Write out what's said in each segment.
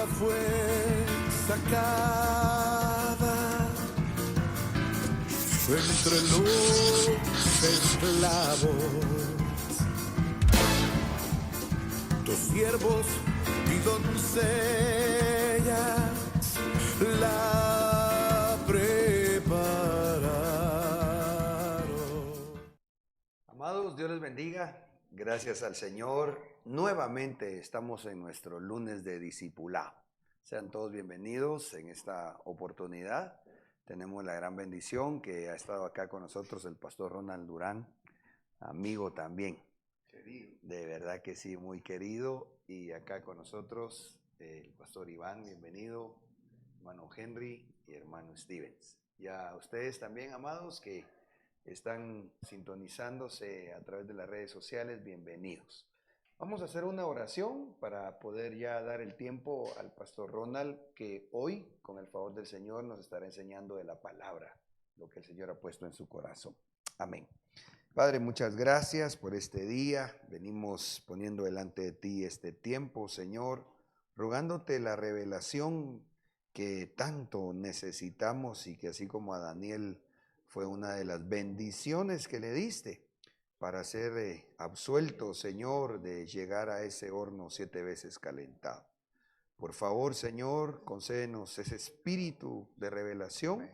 ella fue sacada entre los esclavos. Tus siervos y doncellas la prepararon. Amados, Dios les bendiga. Gracias al Señor. Nuevamente estamos en nuestro lunes de discipulado. Sean todos bienvenidos en esta oportunidad. Tenemos la gran bendición que ha estado acá con nosotros el pastor Ronald Durán, amigo también. Querido. De verdad que sí, muy querido. Y acá con nosotros el pastor Iván, bienvenido, hermano Henry y hermano Stevens. Y a ustedes también, amados, que están sintonizándose a través de las redes sociales, bienvenidos. Vamos a hacer una oración para poder ya dar el tiempo al pastor Ronald, que hoy, con el favor del Señor, nos estará enseñando de la palabra, lo que el Señor ha puesto en su corazón. Amén. Padre, muchas gracias por este día. Venimos poniendo delante de ti este tiempo, Señor, rogándote la revelación que tanto necesitamos y que así como a Daniel fue una de las bendiciones que le diste para ser absuelto, Señor, de llegar a ese horno 7 veces calentado. Por favor, Señor, concédenos ese espíritu de revelación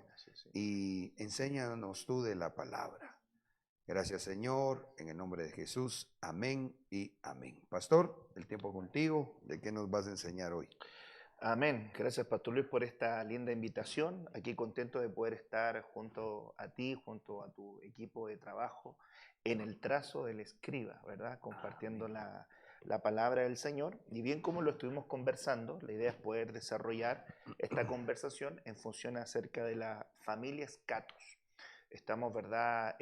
y enséñanos tú de la palabra. Gracias, Señor, en el nombre de Jesús. Amén y amén. Pastor, el tiempo contigo. ¿De qué nos vas a enseñar hoy? Amén. Gracias, Pastor Luis, por esta linda invitación. Aquí contento de poder estar junto a ti, junto a tu equipo de trabajo, en el trazo del escriba, ¿verdad? Compartiendo la palabra del Señor. Y bien como lo estuvimos conversando, la idea es poder desarrollar esta conversación en función acerca de la familia Scatus. Estamos, ¿verdad?,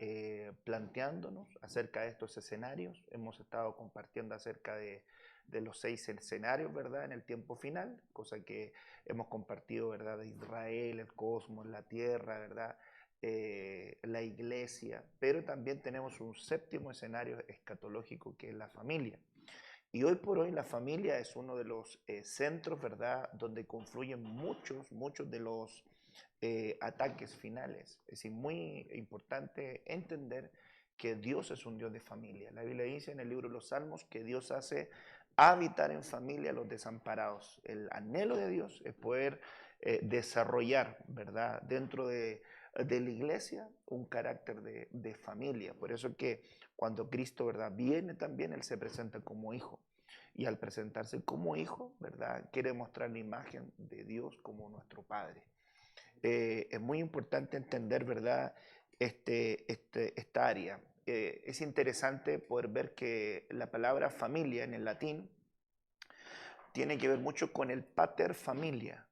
planteándonos acerca de estos escenarios. Hemos estado compartiendo acerca de los 6 escenarios, ¿verdad?, en el tiempo final, cosa que hemos compartido, ¿verdad?, de Israel, el cosmos, la tierra, ¿verdad?, la iglesia, pero también tenemos un 7º escenario escatológico que es la familia. Y hoy por hoy la familia es uno de los centros, ¿verdad?, donde confluyen muchos de los ataques finales. Es decir, muy importante entender que Dios es un Dios de familia. La Biblia dice en el libro de los Salmos que Dios hace habitar en familia a los desamparados. El anhelo de Dios es poder desarrollar, ¿verdad?, dentro de la iglesia un carácter de familia. Por eso que cuando Cristo, ¿verdad?, viene también, Él se presenta como hijo. Y al presentarse como hijo, ¿verdad?, quiere mostrar la imagen de Dios como nuestro Padre. Es muy importante entender, ¿verdad?, esta área. Es interesante poder ver que la palabra familia en el latín tiene que ver mucho con el pater familia.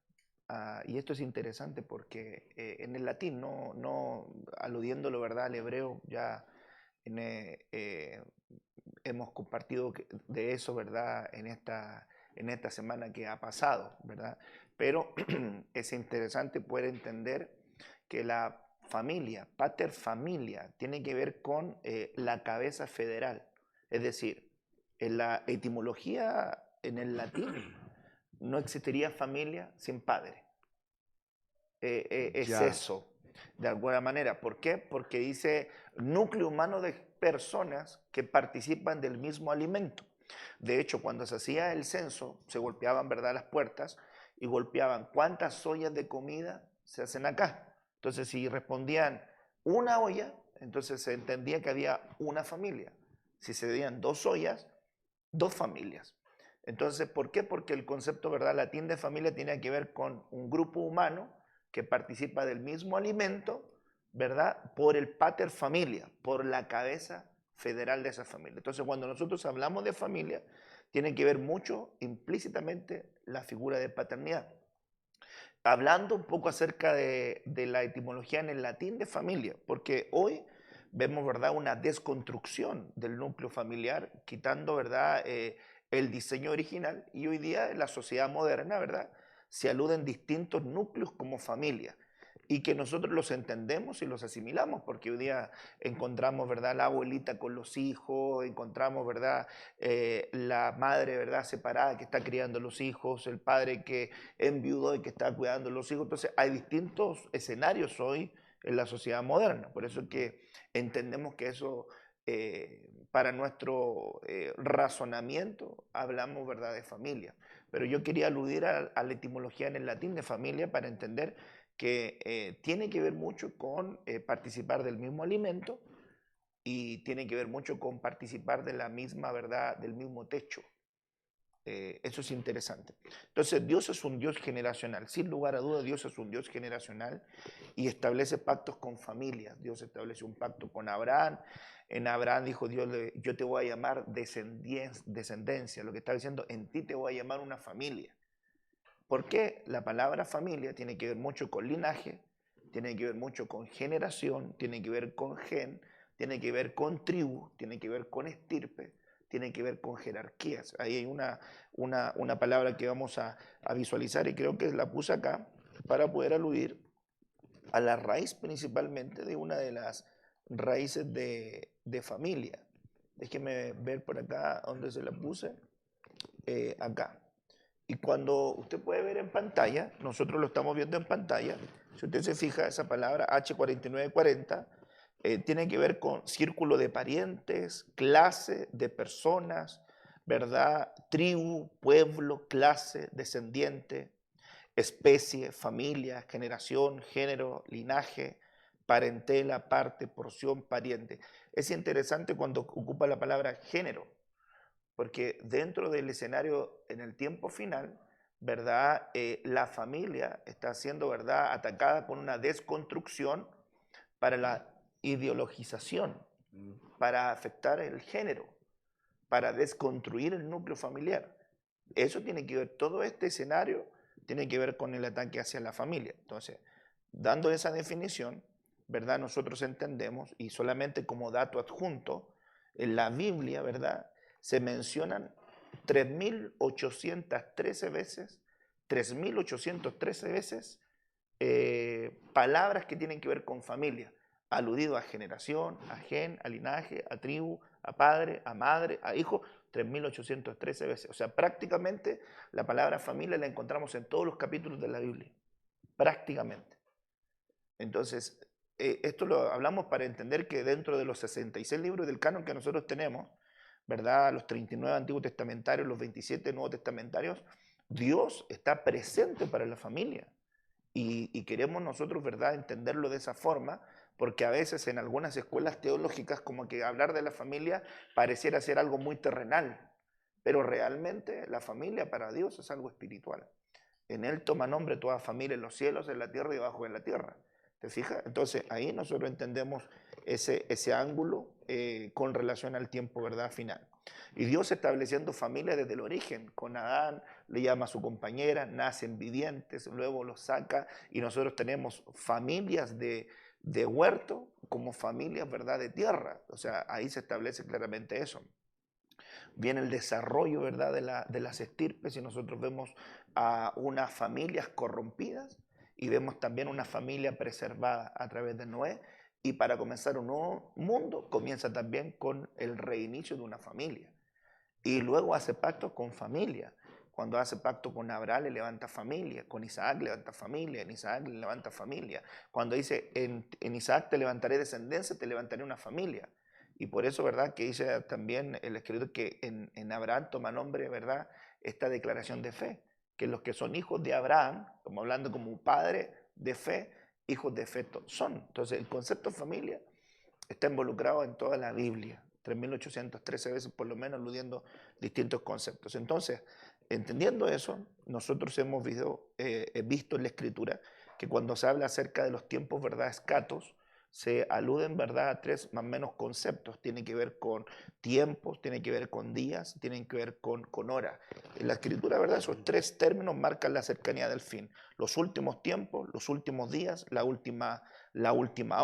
Y esto es interesante porque en el latín, no aludiéndolo, ¿verdad?, al hebreo, ya hemos compartido de eso, ¿verdad?, en esta semana que ha pasado, ¿verdad? Pero es interesante poder entender que la familia, pater familia, tiene que ver con la cabeza federal. Es decir, en la etimología en el latín no existiría familia sin padre. Es eso, de alguna manera. ¿Por qué? Porque dice núcleo humano de personas que participan del mismo alimento. De hecho, cuando se hacía el censo, se golpeaban, ¿verdad?, las puertas y golpeaban cuántas ollas de comida se hacen acá. Entonces, si respondían una olla, entonces se entendía que había una familia. Si se dieran 2 ollas, 2 familias. Entonces, ¿por qué? Porque el concepto, ¿verdad?, latín de familia tiene que ver con un grupo humano que participa del mismo alimento, ¿verdad?, por el pater familia, por la cabeza federal de esa familia. Entonces, cuando nosotros hablamos de familia, tiene que ver mucho implícitamente la figura de paternidad. Hablando un poco acerca de la etimología en el latín de familia, porque hoy vemos, ¿verdad?, una desconstrucción del núcleo familiar, quitando, ¿verdad?, el diseño original, y hoy día en la sociedad moderna, ¿verdad?, se aluden distintos núcleos como familia. y que nosotros los entendemos y los asimilamos, porque hoy día encontramos, ¿verdad?, la abuelita con los hijos, encontramos, ¿verdad?, la madre, ¿verdad?, separada que está criando los hijos, el padre que enviudó y que está cuidando los hijos. Entonces hay distintos escenarios hoy en la sociedad moderna, por eso es que entendemos que eso, para nuestro razonamiento, hablamos, ¿verdad?, de familia. Pero yo quería aludir a la etimología en el latín de familia para entender que tiene que ver mucho con participar del mismo alimento y tiene que ver mucho con participar de la misma verdad, del mismo techo. Eso es interesante. Entonces, Dios es un Dios generacional. Sin lugar a dudas, Dios es un Dios generacional y establece pactos con familias. Dios establece un pacto con Abraham. En Abraham dijo Dios, yo te voy a llamar descendencia. Lo que está diciendo, en ti te voy a llamar una familia. ¿Por qué? La palabra familia tiene que ver mucho con linaje, tiene que ver mucho con generación, tiene que ver con gen, tiene que ver con tribu, tiene que ver con estirpe, tiene que ver con jerarquías. Ahí hay una palabra que vamos a visualizar y creo que la puse acá para poder aludir a la raíz principalmente de una de las raíces de familia. Déjeme ver por acá donde se la puse. Acá. Y cuando usted puede ver en pantalla, nosotros lo estamos viendo en pantalla, si usted se fija, esa palabra H4940 tiene que ver con círculo de parientes, clase de personas, ¿verdad? Tribu, pueblo, clase, descendiente, especie, familia, generación, género, linaje, parentela, parte, porción, pariente. Es interesante cuando ocupa la palabra género, porque dentro del escenario en el tiempo final, ¿verdad? La familia está siendo, ¿verdad?, atacada con una desconstrucción para la ideologización, para afectar el género, para desconstruir el núcleo familiar. Eso tiene que ver, todo este escenario tiene que ver con el ataque hacia la familia. Entonces, dando esa definición, ¿verdad?, nosotros entendemos, y solamente como dato adjunto, en la Biblia, ¿verdad?, se mencionan 3.813 veces, 3.813 veces palabras que tienen que ver con familia, aludido a generación, a gen, a linaje, a tribu, a padre, a madre, a hijo, 3.813 veces. O sea, prácticamente la palabra familia la encontramos en todos los capítulos de la Biblia, prácticamente. Entonces, esto lo hablamos para entender que dentro de los 66 libros del canon que nosotros tenemos, ¿verdad?, los 39 antiguos testamentarios, los 27 nuevos testamentarios, Dios está presente para la familia. Y queremos nosotros, ¿verdad?, entenderlo de esa forma, porque a veces en algunas escuelas teológicas como que hablar de la familia pareciera ser algo muy terrenal, pero realmente la familia para Dios es algo espiritual. En Él toma nombre toda familia en los cielos, en la tierra y debajo de la tierra. ¿Te fijas? Entonces ahí nosotros entendemos ese ángulo con relación al tiempo, ¿verdad?, final. Y Dios estableciendo familia desde el origen. Con Adán le llama a su compañera, nacen vivientes, luego los saca y nosotros tenemos familias de huerto como familias, ¿verdad?, de tierra. O sea, ahí se establece claramente eso. Viene el desarrollo, ¿verdad?, de las estirpes y nosotros vemos a unas familias corrompidas y vemos también una familia preservada a través de Noé. Y para comenzar un nuevo mundo comienza también con el reinicio de una familia. Y luego hace pactos con familia. Cuando hace pacto con Abraham le levanta familia, con Isaac levanta familia, en Isaac le levanta familia. Cuando dice en Isaac te levantaré descendencia, te levantaré una familia. Y por eso, ¿verdad?, que dice también el escritor que en Abraham toma nombre, ¿verdad?, esta declaración de fe, que los que son hijos de Abraham, como hablando como un padre de fe, hijos de fe son. Entonces el concepto de familia está involucrado en toda la Biblia, 3.813 veces por lo menos, aludiendo distintos conceptos. Entonces, entendiendo eso, nosotros hemos visto en la Escritura que cuando se habla acerca de los tiempos, ¿verdad?, escatos, se aluden, ¿verdad?, a tres más o menos conceptos. Tiene que ver con tiempos, tiene que ver con días, tienen que ver con horas. En la Escritura, ¿verdad?, esos tres términos marcan la cercanía del fin. Los últimos tiempos, los últimos días, la última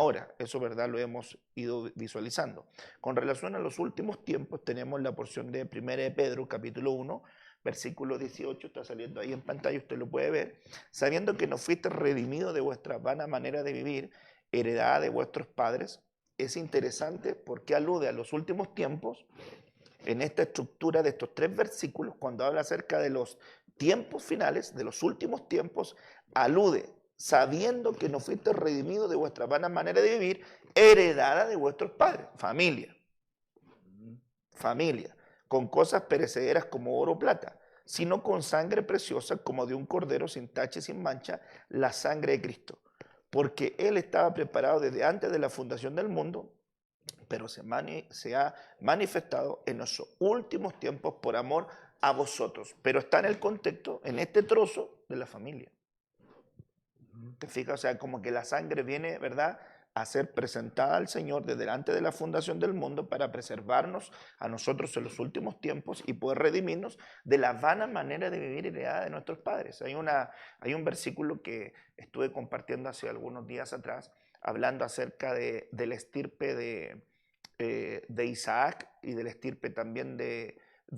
hora. Eso, ¿verdad?, lo hemos ido visualizando. Con relación a los últimos tiempos, tenemos la porción de 1 de Pedro, capítulo 1, Versículo 18 está saliendo ahí en pantalla, usted lo puede ver. Sabiendo que no fuiste redimidos de vuestra vana manera de vivir, heredada de vuestros padres. Es interesante porque alude a los últimos tiempos en esta estructura de estos 3 versículos. Cuando habla acerca de los tiempos finales, de los últimos tiempos, alude, sabiendo que no fuiste redimidos de vuestra vana manera de vivir, heredada de vuestros padres, familia, con cosas perecederas como oro o plata, sino con sangre preciosa como de un cordero sin tacha y sin mancha, la sangre de Cristo. Porque Él estaba preparado desde antes de la fundación del mundo, pero se ha manifestado en los últimos tiempos por amor a vosotros. Pero está en el contexto, en este trozo de la familia. ¿Te fijas? O sea, como que la sangre viene, ¿verdad?, a ser presentada al Señor desde delante de la fundación del mundo para preservarnos a nosotros en los últimos tiempos y poder redimirnos de la vana manera de vivir heredada de nuestros padres. Hay un versículo que estuve compartiendo hace algunos días atrás, hablando acerca de la estirpe de Isaac y de la estirpe también de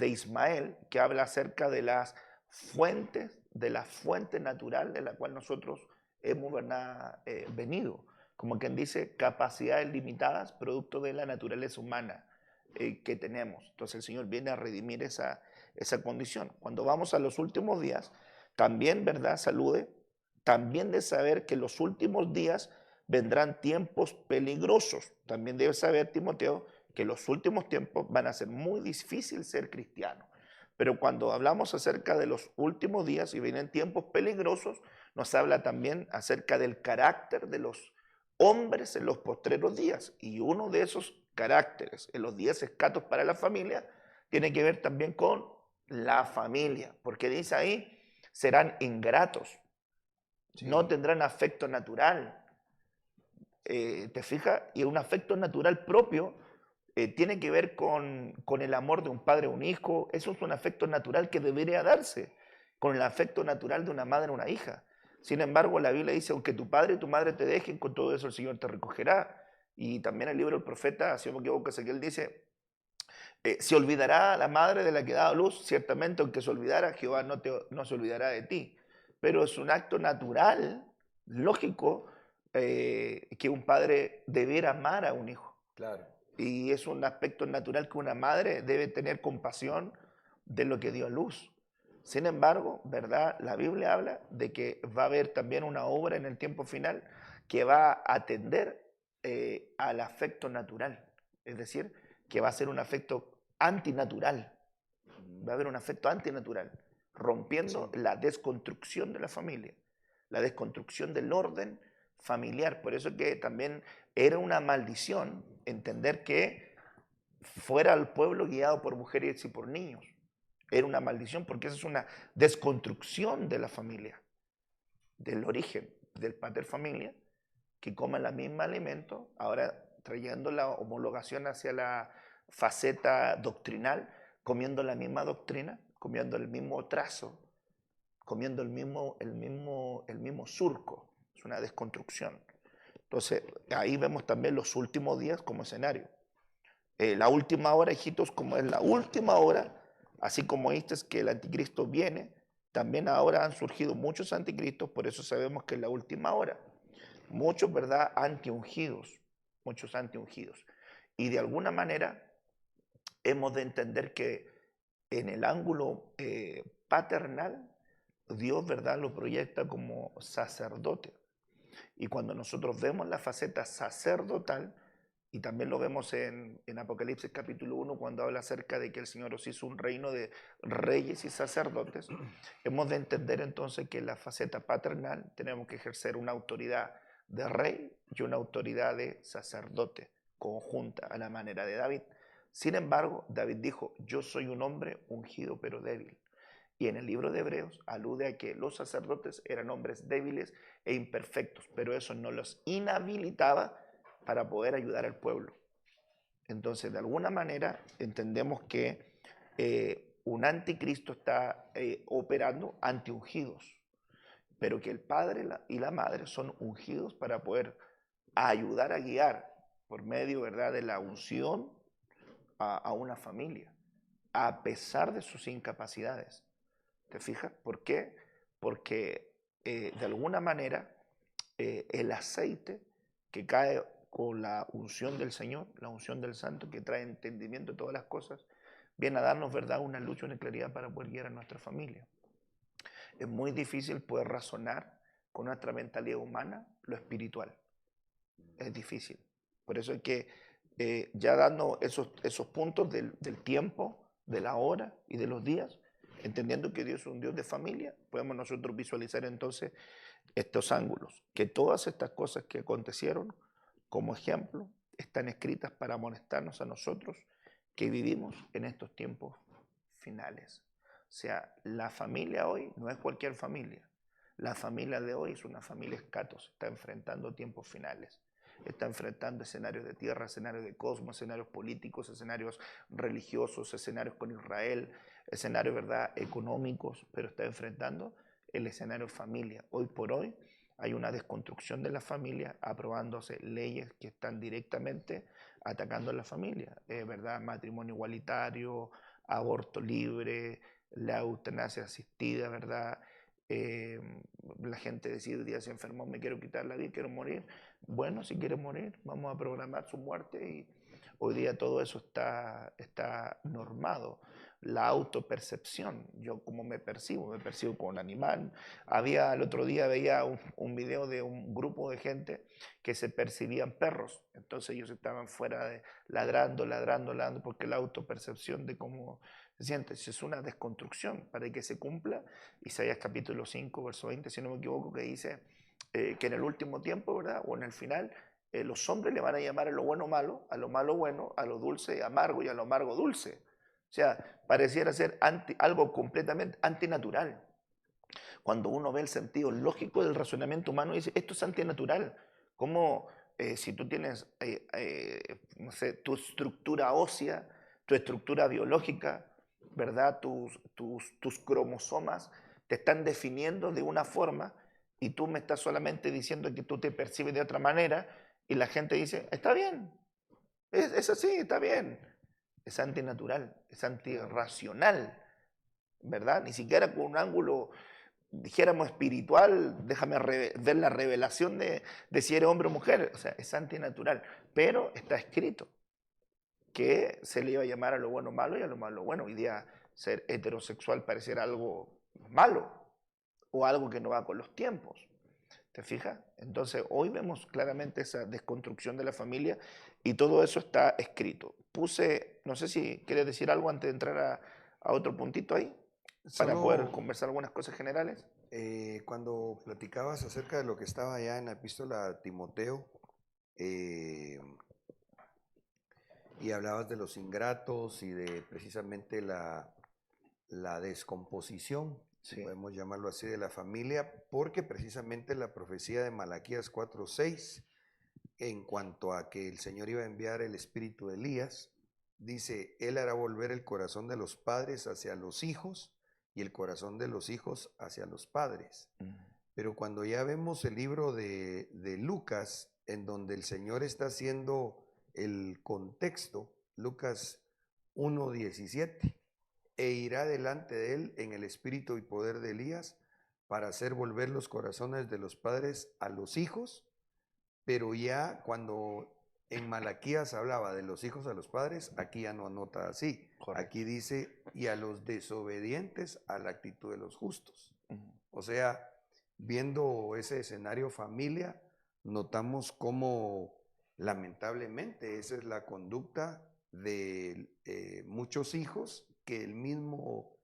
Ismael, que habla acerca de las fuentes, de la fuente natural de la cual nosotros hemos venido. Como quien dice, capacidades limitadas producto de la naturaleza humana que tenemos. Entonces el Señor viene a redimir esa condición. Cuando vamos a los últimos días, también, ¿verdad?, salude, también de saber que los últimos días vendrán tiempos peligrosos. También debes saber, Timoteo, que los últimos tiempos van a ser muy difícil ser cristiano. Pero cuando hablamos acerca de los últimos días y vienen tiempos peligrosos, nos habla también acerca del carácter de los hombres en los postreros días. Y uno de esos caracteres en los 10 escatos para la familia tiene que ver también con la familia, porque dice ahí, serán ingratos, sí, no tendrán afecto natural. ¿Te fijas? Y un afecto natural propio tiene que ver con el amor de un padre a un hijo. Eso es un afecto natural que debería darse, con el afecto natural de una madre a una hija. Sin embargo, la Biblia dice, aunque tu padre y tu madre te dejen, con todo eso el Señor te recogerá. Y también el libro del profeta, si no me equivoco, Ezequiel dice, se olvidará la madre de la que ha dado luz, ciertamente aunque se olvidara, Jehová no se olvidará de ti. Pero es un acto natural, lógico, que un padre debiera amar a un hijo. Claro. Y es un aspecto natural que una madre debe tener compasión de lo que dio a luz. Sin embargo, ¿verdad?, la Biblia habla de que va a haber también una obra en el tiempo final que va a atender al afecto natural. Es decir, que va a ser un afecto antinatural. Va a haber un afecto antinatural, rompiendo la desconstrucción de la familia, la desconstrucción del orden familiar. Por eso que también era una maldición entender que fuera el pueblo guiado por mujeres y por niños. Era una maldición porque esa es una desconstrucción de la familia, del origen del pater familia, que coman el mismo alimento, ahora trayendo la homologación hacia la faceta doctrinal, comiendo la misma doctrina, comiendo el mismo trazo, comiendo el mismo surco. Es una desconstrucción. Entonces, ahí vemos también los últimos días como escenario. La última hora, hijitos, como es la última hora, así como viste que el anticristo viene, también ahora han surgido muchos anticristos, por eso sabemos que es la última hora. Muchos, ¿verdad?, antiungidos, muchos antiungidos. Y de alguna manera hemos de entender que en el ángulo paternal, Dios, ¿verdad?, lo proyecta como sacerdote. Y cuando nosotros vemos la faceta sacerdotal, y también lo vemos en Apocalipsis capítulo 1, cuando habla acerca de que el Señor os hizo un reino de reyes y sacerdotes, hemos de entender entonces que en la faceta paternal tenemos que ejercer una autoridad de rey y una autoridad de sacerdote, conjunta a la manera de David. Sin embargo, David dijo, yo soy un hombre ungido pero débil. Y en el libro de Hebreos alude a que los sacerdotes eran hombres débiles e imperfectos, pero eso no los inhabilitaba para poder ayudar al pueblo. Entonces, de alguna manera, entendemos que un anticristo está operando antiungidos, pero que el padre y la madre son ungidos para poder ayudar a guiar por medio, ¿verdad?, de la unción a una familia, a pesar de sus incapacidades. ¿Te fijas? ¿Por qué? Porque de alguna manera el aceite que cae con la unción del Señor, la unción del Santo, que trae entendimiento de todas las cosas, viene a darnos, ¿verdad?, una luz y una claridad para poder guiar a nuestra familia. Es muy difícil poder razonar con nuestra mentalidad humana lo espiritual. Es difícil. Por eso es que ya dando esos puntos del tiempo, de la hora y de los días, entendiendo que Dios es un Dios de familia, podemos nosotros visualizar entonces estos ángulos, que todas estas cosas que acontecieron, como ejemplo, están escritas para amonestarnos a nosotros que vivimos en estos tiempos finales. O sea, la familia hoy no es cualquier familia. La familia de hoy es una familia escatos, está enfrentando tiempos finales. Está enfrentando escenarios de tierra, escenarios de cosmos, escenarios políticos, escenarios religiosos, escenarios con Israel, escenarios, ¿verdad?, económicos, pero está enfrentando el escenario familia. Hoy por hoy hay una desconstrucción de la familia, aprobándose leyes que están directamente atacando a la familia, ¿verdad? Matrimonio igualitario, aborto libre, la eutanasia asistida, ¿verdad? La gente decide, un día se enfermó, me quiero quitar la vida, quiero morir. Bueno, si quiere morir, vamos a programar su muerte y hoy día todo eso está normado. La autopercepción, yo como me percibo como un animal. El otro día veía un video de un grupo de gente que se percibían perros, entonces ellos estaban fuera ladrando, porque la autopercepción de cómo se siente, es una desconstrucción para que se cumpla Isaías capítulo 5, verso 20, si no me equivoco, que dice que en el último tiempo, ¿verdad?, o en el final, los hombres le van a llamar a lo bueno malo, a lo malo bueno, a lo dulce amargo y a lo amargo dulce. O sea, pareciera ser algo completamente antinatural. Cuando uno ve el sentido lógico del razonamiento humano, dice, esto es antinatural. Como si tú tienes, no sé, tu estructura ósea, tu estructura biológica, ¿verdad? Tus cromosomas te están definiendo de una forma y tú me estás solamente diciendo que tú te percibes de otra manera y la gente dice, está bien, es así, está bien. Es antinatural, es antirracional, ¿verdad? Ni siquiera con un ángulo, dijéramos, espiritual, déjame ver la revelación de si eres hombre o mujer, o sea, es antinatural, pero está escrito que se le iba a llamar a lo bueno malo y a lo malo bueno. Hoy día ser heterosexual pareciera algo malo o algo que no va con los tiempos. ¿Te fijas? Entonces, hoy vemos claramente esa desconstrucción de la familia y todo eso está escrito. No sé si quieres decir algo antes de entrar a otro puntito ahí, para poder Solo conversar algunas cosas generales. cuando platicabas acerca de lo que estaba allá en la epístola a Timoteo, eh, y hablabas de los ingratos y de precisamente la descomposición, si Sí. podemos llamarlo así, de la familia, porque precisamente la profecía de Malaquías 4:6, en cuanto a que el Señor iba a enviar el espíritu de Elías, dice, Él hará volver el corazón de los padres hacia los hijos y el corazón de los hijos hacia los padres. Pero cuando ya vemos el libro de Lucas, en donde el Señor está haciendo el contexto, Lucas 1:17, e irá delante de él en el espíritu y poder de Elías para hacer volver los corazones de los padres a los hijos, pero ya cuando en Malaquías hablaba de los hijos a los padres, aquí ya no anota así. Correcto. Aquí dice, y a los desobedientes a la actitud de los justos. O sea, viendo ese escenario familia, notamos cómo lamentablemente esa es la conducta de muchos hijos que el mismo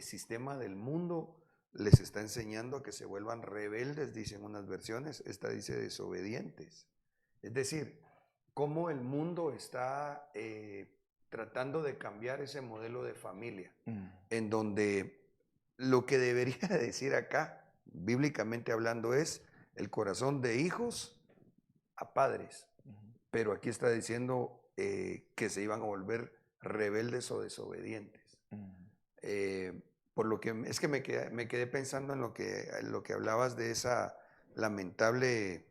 sistema del mundo les está enseñando a que se vuelvan rebeldes, dicen unas versiones, esta dice desobedientes. Es decir, cómo el mundo está tratando de cambiar ese modelo de familia, en donde lo que debería decir acá, bíblicamente hablando, es el corazón de hijos a padres. Pero aquí está diciendo que se iban a volver rebeldes o desobedientes. Por lo que es que me quedé pensando en lo que hablabas de esa lamentable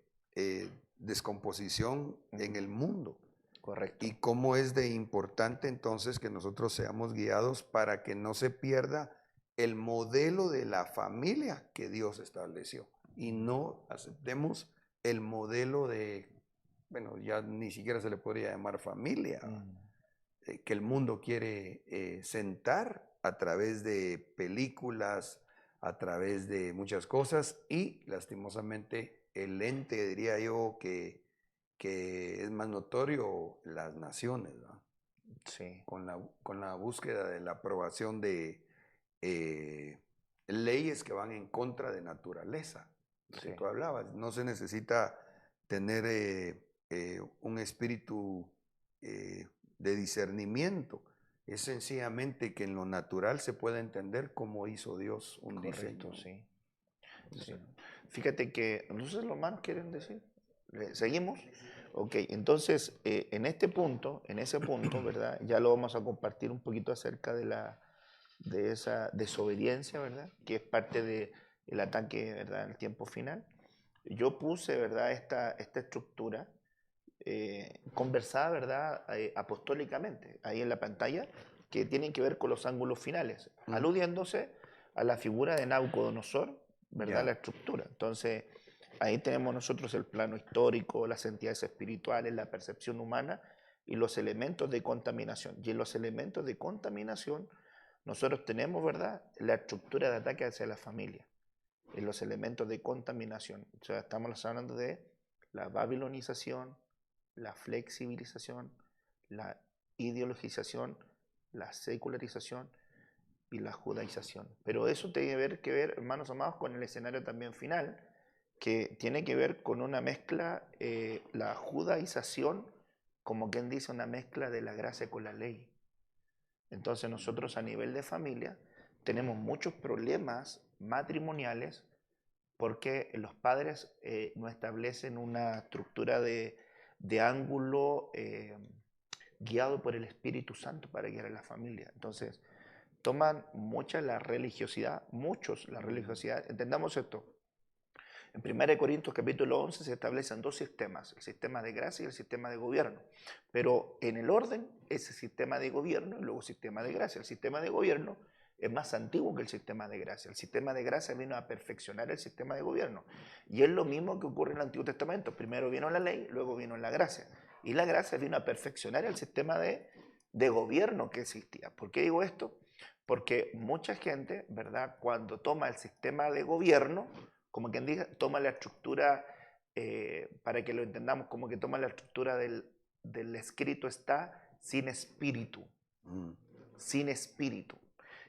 descomposición en el mundo. Correcto. Y cómo es de importante entonces que nosotros seamos guiados para que no se pierda el modelo de la familia que Dios estableció y no aceptemos el modelo de, bueno, ya ni siquiera se le podría llamar familia, que el mundo quiere sentar a través de películas, a través de muchas cosas y lastimosamente el ente, diría yo, que es más notorio, las naciones, ¿no? Sí, Con la búsqueda de la aprobación de leyes que van en contra de naturaleza. Lo que sí, tú hablabas, no se necesita tener un espíritu de discernimiento. Es sencillamente que en lo natural se pueda entender cómo hizo Dios un correcto, diseño. sí. Sí. Entonces, Fíjate que, entonces los hermanos quieren decir, ¿seguimos? Ok, entonces en este punto, en ese punto, ¿verdad? Ya lo vamos a compartir un poquito acerca de esa desobediencia, ¿verdad? Que es parte del ataque, ¿verdad? En el tiempo final. Yo puse, ¿verdad? Esta estructura conversada, ¿verdad? Apostólicamente, ahí en la pantalla, que tienen que ver con los ángulos finales, aludiéndose a la figura de Nabucodonosor, ¿verdad? La ya. estructura. Entonces, ahí tenemos nosotros el plano histórico, las entidades espirituales, la percepción humana y los elementos de contaminación. Y en los elementos de contaminación, nosotros tenemos, ¿verdad?, la estructura de ataque hacia la familia, en los elementos de contaminación. O sea, estamos hablando de la babilonización, la flexibilización, la ideologización, la secularización y la judaización. Pero eso tiene que ver, hermanos amados, con el escenario también final, que tiene que ver con una mezcla, la judaización, como quien dice, una mezcla de la gracia con la ley. Entonces nosotros a nivel de familia tenemos muchos problemas matrimoniales porque los padres no establecen una estructura de ángulo guiado por el Espíritu Santo para guiar a la familia. Entonces, toman mucha la religiosidad, muchos la religiosidad. Entendamos esto. En 1 Corintios capítulo 11 se establecen dos sistemas, el sistema de gracia y el sistema de gobierno. Pero en el orden es el sistema de gobierno y luego el sistema de gracia. El sistema de gobierno es más antiguo que el sistema de gracia. El sistema de gracia vino a perfeccionar el sistema de gobierno. Y es lo mismo que ocurre en el Antiguo Testamento. Primero vino la ley, luego vino la gracia. Y la gracia vino a perfeccionar el sistema de gobierno que existía. ¿Por qué digo esto? Porque mucha gente, ¿verdad?, cuando toma el sistema de gobierno, como quien diga, toma la estructura, para que lo entendamos, como que toma la estructura del escrito está sin espíritu. Sin espíritu.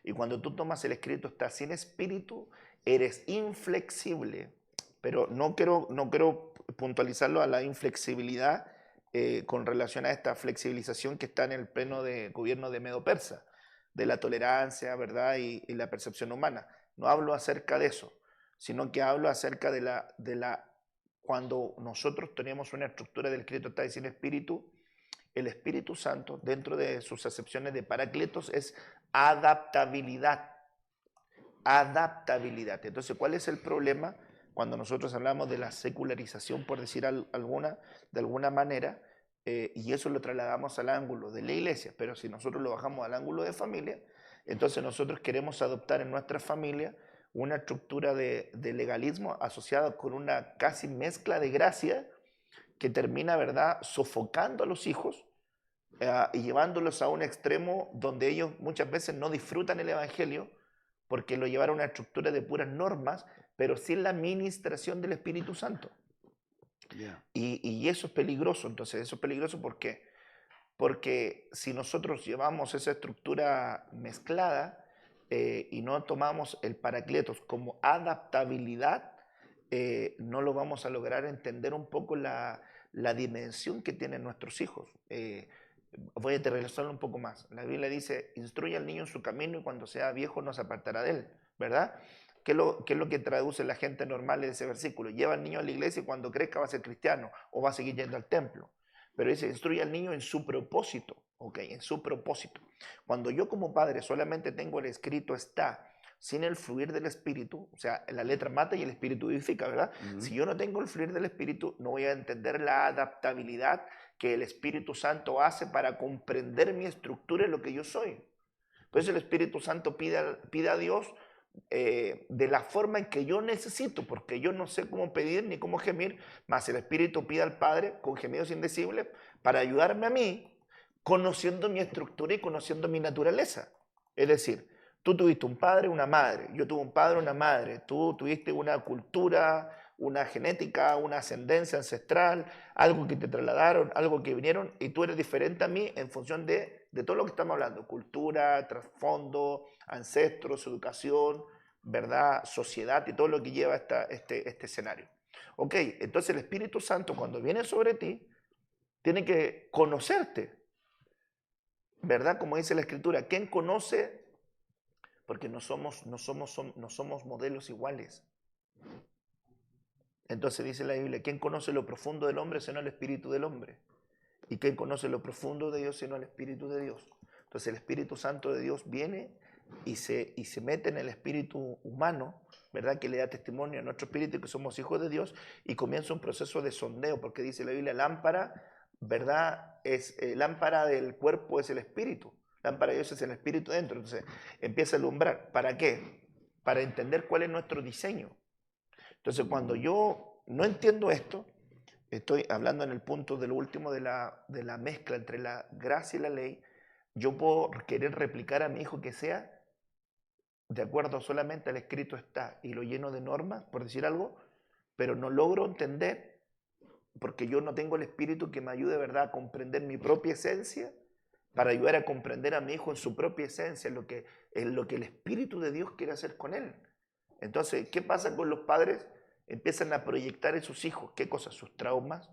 Y cuando tú tomas el escrito está sin espíritu, eres inflexible. Pero no quiero puntualizarlo a la inflexibilidad con relación a esta flexibilización que está en el pleno de gobierno de Medo-Persa, de la tolerancia, ¿verdad? Y la percepción humana. No hablo acerca de eso, sino que hablo acerca de cuando nosotros tenemos una estructura del escrito está sin espíritu, el Espíritu Santo, dentro de sus acepciones de Paráclitos, es adaptabilidad. Adaptabilidad. Entonces, ¿cuál es el problema cuando nosotros hablamos de la secularización, por decir de alguna manera, y eso lo trasladamos al ángulo de la iglesia? Pero si nosotros lo bajamos al ángulo de familia, entonces nosotros queremos adoptar en nuestra familia una estructura de legalismo asociada con una casi mezcla de gracia que termina, ¿verdad?, sofocando a los hijos y llevándolos a un extremo donde ellos muchas veces no disfrutan el Evangelio porque lo llevaron a una estructura de puras normas, pero sin la ministración del Espíritu Santo. Yeah. Y eso es peligroso. Entonces, eso es peligroso porque si nosotros llevamos esa estructura mezclada y no tomamos el Paracletos como adaptabilidad, no lo vamos a lograr entender un poco la dimensión que tienen nuestros hijos. Voy a aterrizarlo un poco más. La Biblia dice, instruye al niño en su camino y cuando sea viejo no se apartará de él, ¿verdad? ¿Qué es lo que traduce la gente normal de ese versículo? Lleva al niño a la iglesia y cuando crezca va a ser cristiano o va a seguir yendo al templo. Pero dice, instruye al niño en su propósito, ¿ok? En su propósito. Cuando yo como padre solamente tengo el escrito está, sin el fluir del Espíritu, o sea, la letra mata y el Espíritu vivifica, ¿verdad? Si yo no tengo el fluir del Espíritu, no voy a entender la adaptabilidad que el Espíritu Santo hace para comprender mi estructura y lo que yo soy. Por eso el Espíritu Santo pide a Dios de la forma en que yo necesito, porque yo no sé cómo pedir ni cómo gemir, más el Espíritu pide al Padre con gemidos indecibles para ayudarme a mí, conociendo mi estructura y conociendo mi naturaleza. Es decir, tú tuviste un padre, una madre, yo tuve un padre, una madre, tú tuviste una cultura, una genética, una ascendencia ancestral, algo que te trasladaron, algo que vinieron, y tú eres diferente a mí en función de todo lo que estamos hablando, cultura, trasfondo, ancestros, educación, ¿verdad? Sociedad y todo lo que lleva este escenario. Ok, entonces el Espíritu Santo cuando viene sobre ti, tiene que conocerte, ¿verdad? Como dice la Escritura, ¿quién conoce? Porque no somos modelos iguales. Entonces dice la Biblia, ¿quién conoce lo profundo del hombre sino el Espíritu del hombre? ¿Y quién conoce lo profundo de Dios sino el Espíritu de Dios? Entonces el Espíritu Santo de Dios viene y se mete en el espíritu humano, ¿verdad? Que le da testimonio a nuestro espíritu que somos hijos de Dios, y comienza un proceso de sondeo, porque dice la Biblia, lámpara, ¿verdad? Lámpara del cuerpo es el espíritu, lámpara de Dios es el espíritu dentro. Entonces empieza a alumbrar. ¿Para qué? Para entender cuál es nuestro diseño. Entonces cuando yo no entiendo esto, estoy hablando en el punto de lo último de la mezcla entre la gracia y la ley, yo puedo querer replicar a mi hijo que sea de acuerdo solamente al escrito está y lo lleno de normas, por decir algo, pero no logro entender porque yo no tengo el espíritu que me ayude, ¿verdad?, a comprender mi propia esencia, para ayudar a comprender a mi hijo en su propia esencia, en lo que el Espíritu de Dios quiere hacer con él. Entonces, ¿qué pasa con los padres? Empiezan a proyectar en sus hijos, ¿qué cosas? Sus traumas,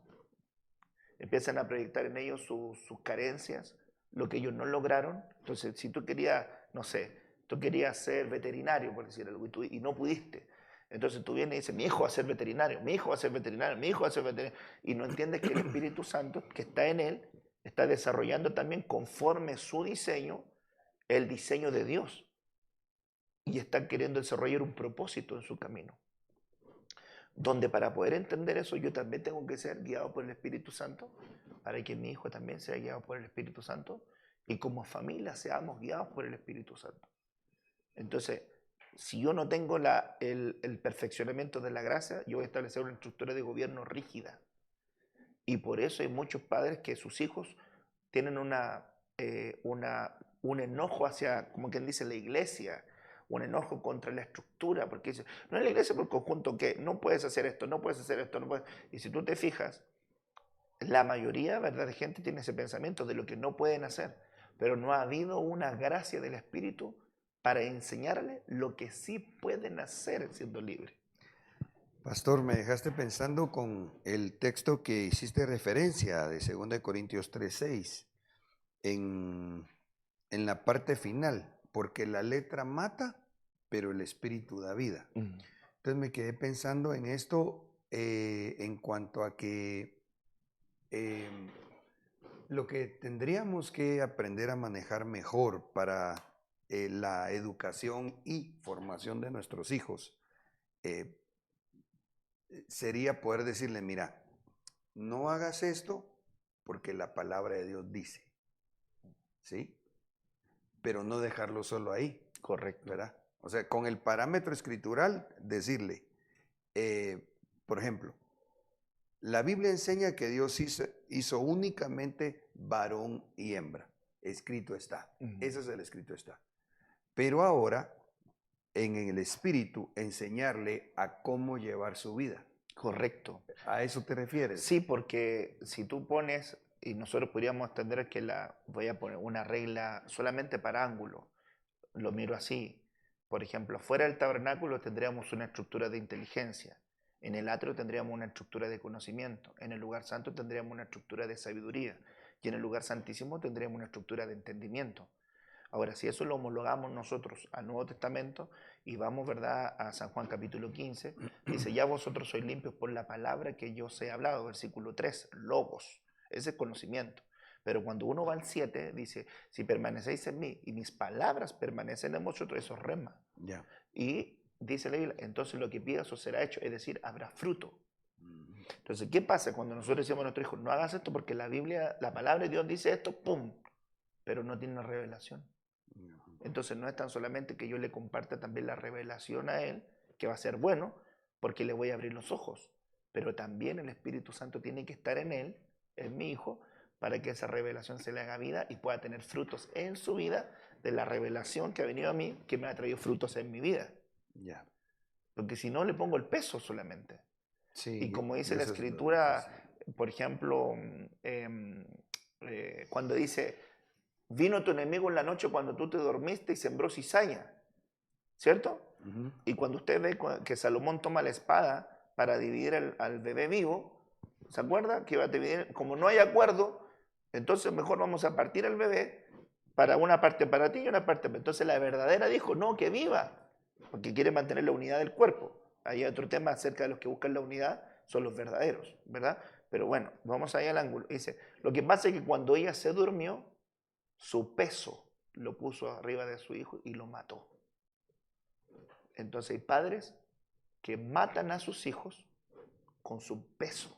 empiezan a proyectar en ellos sus carencias, lo que ellos no lograron. Entonces, si tú querías, no sé, tú querías ser veterinario, por decir algo, y no pudiste. Entonces tú vienes y dices, mi hijo va a ser veterinario, mi hijo va a ser veterinario, mi hijo va a ser veterinario. Y no entiendes que el Espíritu Santo que está en él está desarrollando también conforme su diseño, el diseño de Dios. Y está queriendo desarrollar un propósito en su camino. Donde para poder entender eso yo también tengo que ser guiado por el Espíritu Santo, para que mi hijo también sea guiado por el Espíritu Santo, y como familia seamos guiados por el Espíritu Santo. Entonces, si yo no tengo el perfeccionamiento de la gracia, yo voy a establecer una estructura de gobierno rígida. Y por eso hay muchos padres que sus hijos tienen un enojo hacia, como quien dice, la iglesia, un enojo contra la estructura, porque dice, no es la iglesia por conjunto que no puedes hacer esto, no puedes hacer esto, no puedes. Y si tú te fijas, la mayoría, ¿verdad?, de gente tiene ese pensamiento de lo que no pueden hacer, pero no ha habido una gracia del Espíritu para enseñarle lo que sí pueden hacer siendo libres. Pastor, me dejaste pensando con el texto que hiciste referencia de 2 Corintios 3:6 en la parte final, porque la letra mata, pero el espíritu da vida. Entonces me quedé pensando en esto en cuanto a que lo que tendríamos que aprender a manejar mejor para la educación y formación de nuestros hijos sería poder decirle, mira, no hagas esto porque la palabra de Dios dice, ¿sí? Pero no dejarlo solo ahí. Correcto. ¿Verdad? O sea, con el parámetro escritural, decirle, por ejemplo, la Biblia enseña que Dios hizo únicamente varón y hembra. Escrito está. Ese es el escrito está. Pero ahora, en el espíritu, enseñarle a cómo llevar su vida. Correcto. ¿A eso te refieres? Sí, porque si tú pones, y nosotros podríamos entender que voy a poner una regla solamente para ángulo, lo miro así. Por ejemplo, fuera del tabernáculo tendríamos una estructura de inteligencia. En el atrio tendríamos una estructura de conocimiento. En el lugar santo tendríamos una estructura de sabiduría. Y en el lugar santísimo tendríamos una estructura de entendimiento. Ahora, si eso lo homologamos nosotros al Nuevo Testamento y vamos, ¿verdad?, a San Juan capítulo 15, dice, ya vosotros sois limpios por la palabra que yo os he hablado, versículo 3, logos, ese es conocimiento. Pero cuando uno va al 7, dice, si permanecéis en mí y mis palabras permanecen en vosotros, eso es rema. Ya. Y dice la Biblia, entonces lo que pidas os será hecho, es decir, habrá fruto. Entonces, ¿qué pasa cuando nosotros decimos a nuestro hijo, no hagas esto porque la Biblia, la palabra de Dios dice esto, ¡pum!, pero no tiene una revelación? Entonces no es tan solamente que yo le comparta también la revelación a él, que va a ser bueno, porque le voy a abrir los ojos, pero también el Espíritu Santo tiene que estar en él, en mi hijo, para que esa revelación se le haga vida y pueda tener frutos en su vida de la revelación que ha venido a mí, que me ha traído frutos en mi vida. Ya. Porque si no, le pongo el peso solamente. Sí, Y como dice y la eso es lo Escritura, difícil. por ejemplo, cuando dice, vino tu enemigo en la noche cuando tú te dormiste y sembró cizaña, ¿cierto? Ujú. Y cuando usted ve que Salomón toma la espada para dividir al bebé vivo, ¿se acuerda? Que iba a dividir, como no hay acuerdo, entonces mejor vamos a partir al bebé para una parte para ti y una parte para... Entonces la verdadera dijo, no, que viva, porque quiere mantener la unidad del cuerpo. Hay otro tema acerca de los que buscan la unidad, son los verdaderos, ¿verdad? Pero bueno, vamos ahí al ángulo. Dice, lo que pasa es que cuando ella se durmió, su peso lo puso arriba de su hijo y lo mató. Entonces hay padres que matan a sus hijos con su peso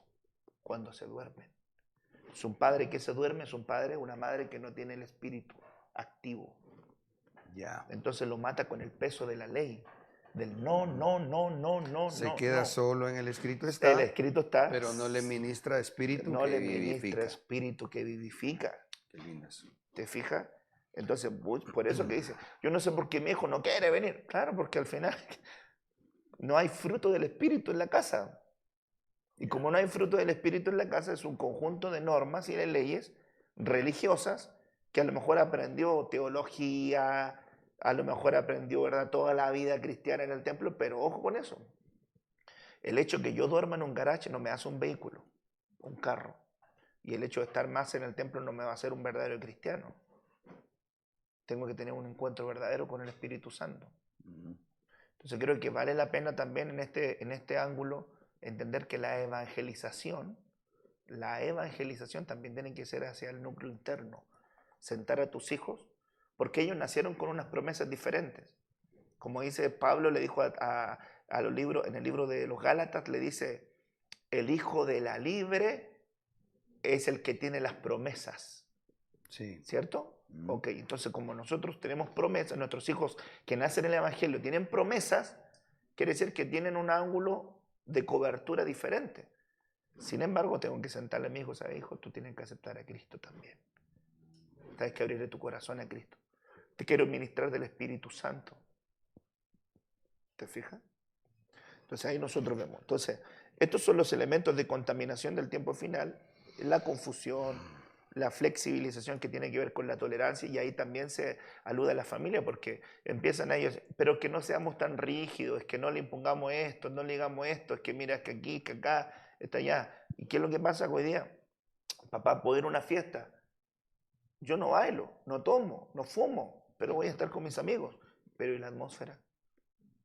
cuando se duermen. Es un padre que se duerme, es un padre, una madre que no tiene el espíritu activo. Ya. Entonces lo mata con el peso de la ley, del no, no, no, no, no, Se no, queda no. solo en el escrito El está, escrito está, pero no le ministra espíritu no que le ministra vivifica. espíritu que vivifica. Qué lindo eso. ¿Te fijas? Entonces, por eso que dice, yo no sé por qué mi hijo no quiere venir. Claro, porque al final no hay fruto del espíritu en la casa. Y como no hay fruto del espíritu en la casa, es un conjunto de normas y de leyes religiosas que a lo mejor aprendió teología, a lo mejor aprendió, ¿verdad?, toda la vida cristiana en el templo, pero ojo con eso. El hecho que yo duerma en un garaje no me hace un vehículo, un carro. Y el hecho de estar más en el templo no me va a hacer un verdadero cristiano. Tengo que tener un encuentro verdadero con el Espíritu Santo. Entonces creo que vale la pena también en este ángulo entender que la evangelización también tiene que ser hacia el núcleo interno. Sentar a tus hijos, porque ellos nacieron con unas promesas diferentes. Como dice Pablo, le dijo a los libros, en el libro de los Gálatas, le dice, el hijo de la libre es el que tiene las promesas. Sí. ¿Cierto? Ok, entonces como nosotros tenemos promesas, nuestros hijos que nacen en el Evangelio tienen promesas, quiere decir que tienen un ángulo de cobertura diferente. Sin embargo, tengo que sentarle a mi hijo, ¿sabes, hijo? Tú tienes que aceptar a Cristo también. Tienes que abrirle tu corazón a Cristo. Te quiero ministrar del Espíritu Santo. ¿Te fijas? Entonces ahí nosotros vemos. Entonces, estos son los elementos de contaminación del tiempo final, la confusión, la flexibilización que tiene que ver con la tolerancia, y ahí también se alude a la familia porque empiezan ellos, pero que no seamos tan rígidos, es que no le impongamos esto, no le digamos esto, es que mira que aquí, que acá, está allá. ¿Y qué es lo que pasa hoy día? Papá, puedo ir a una fiesta. Yo no bailo, no tomo, no fumo, pero voy a estar con mis amigos. Pero ¿y la atmósfera?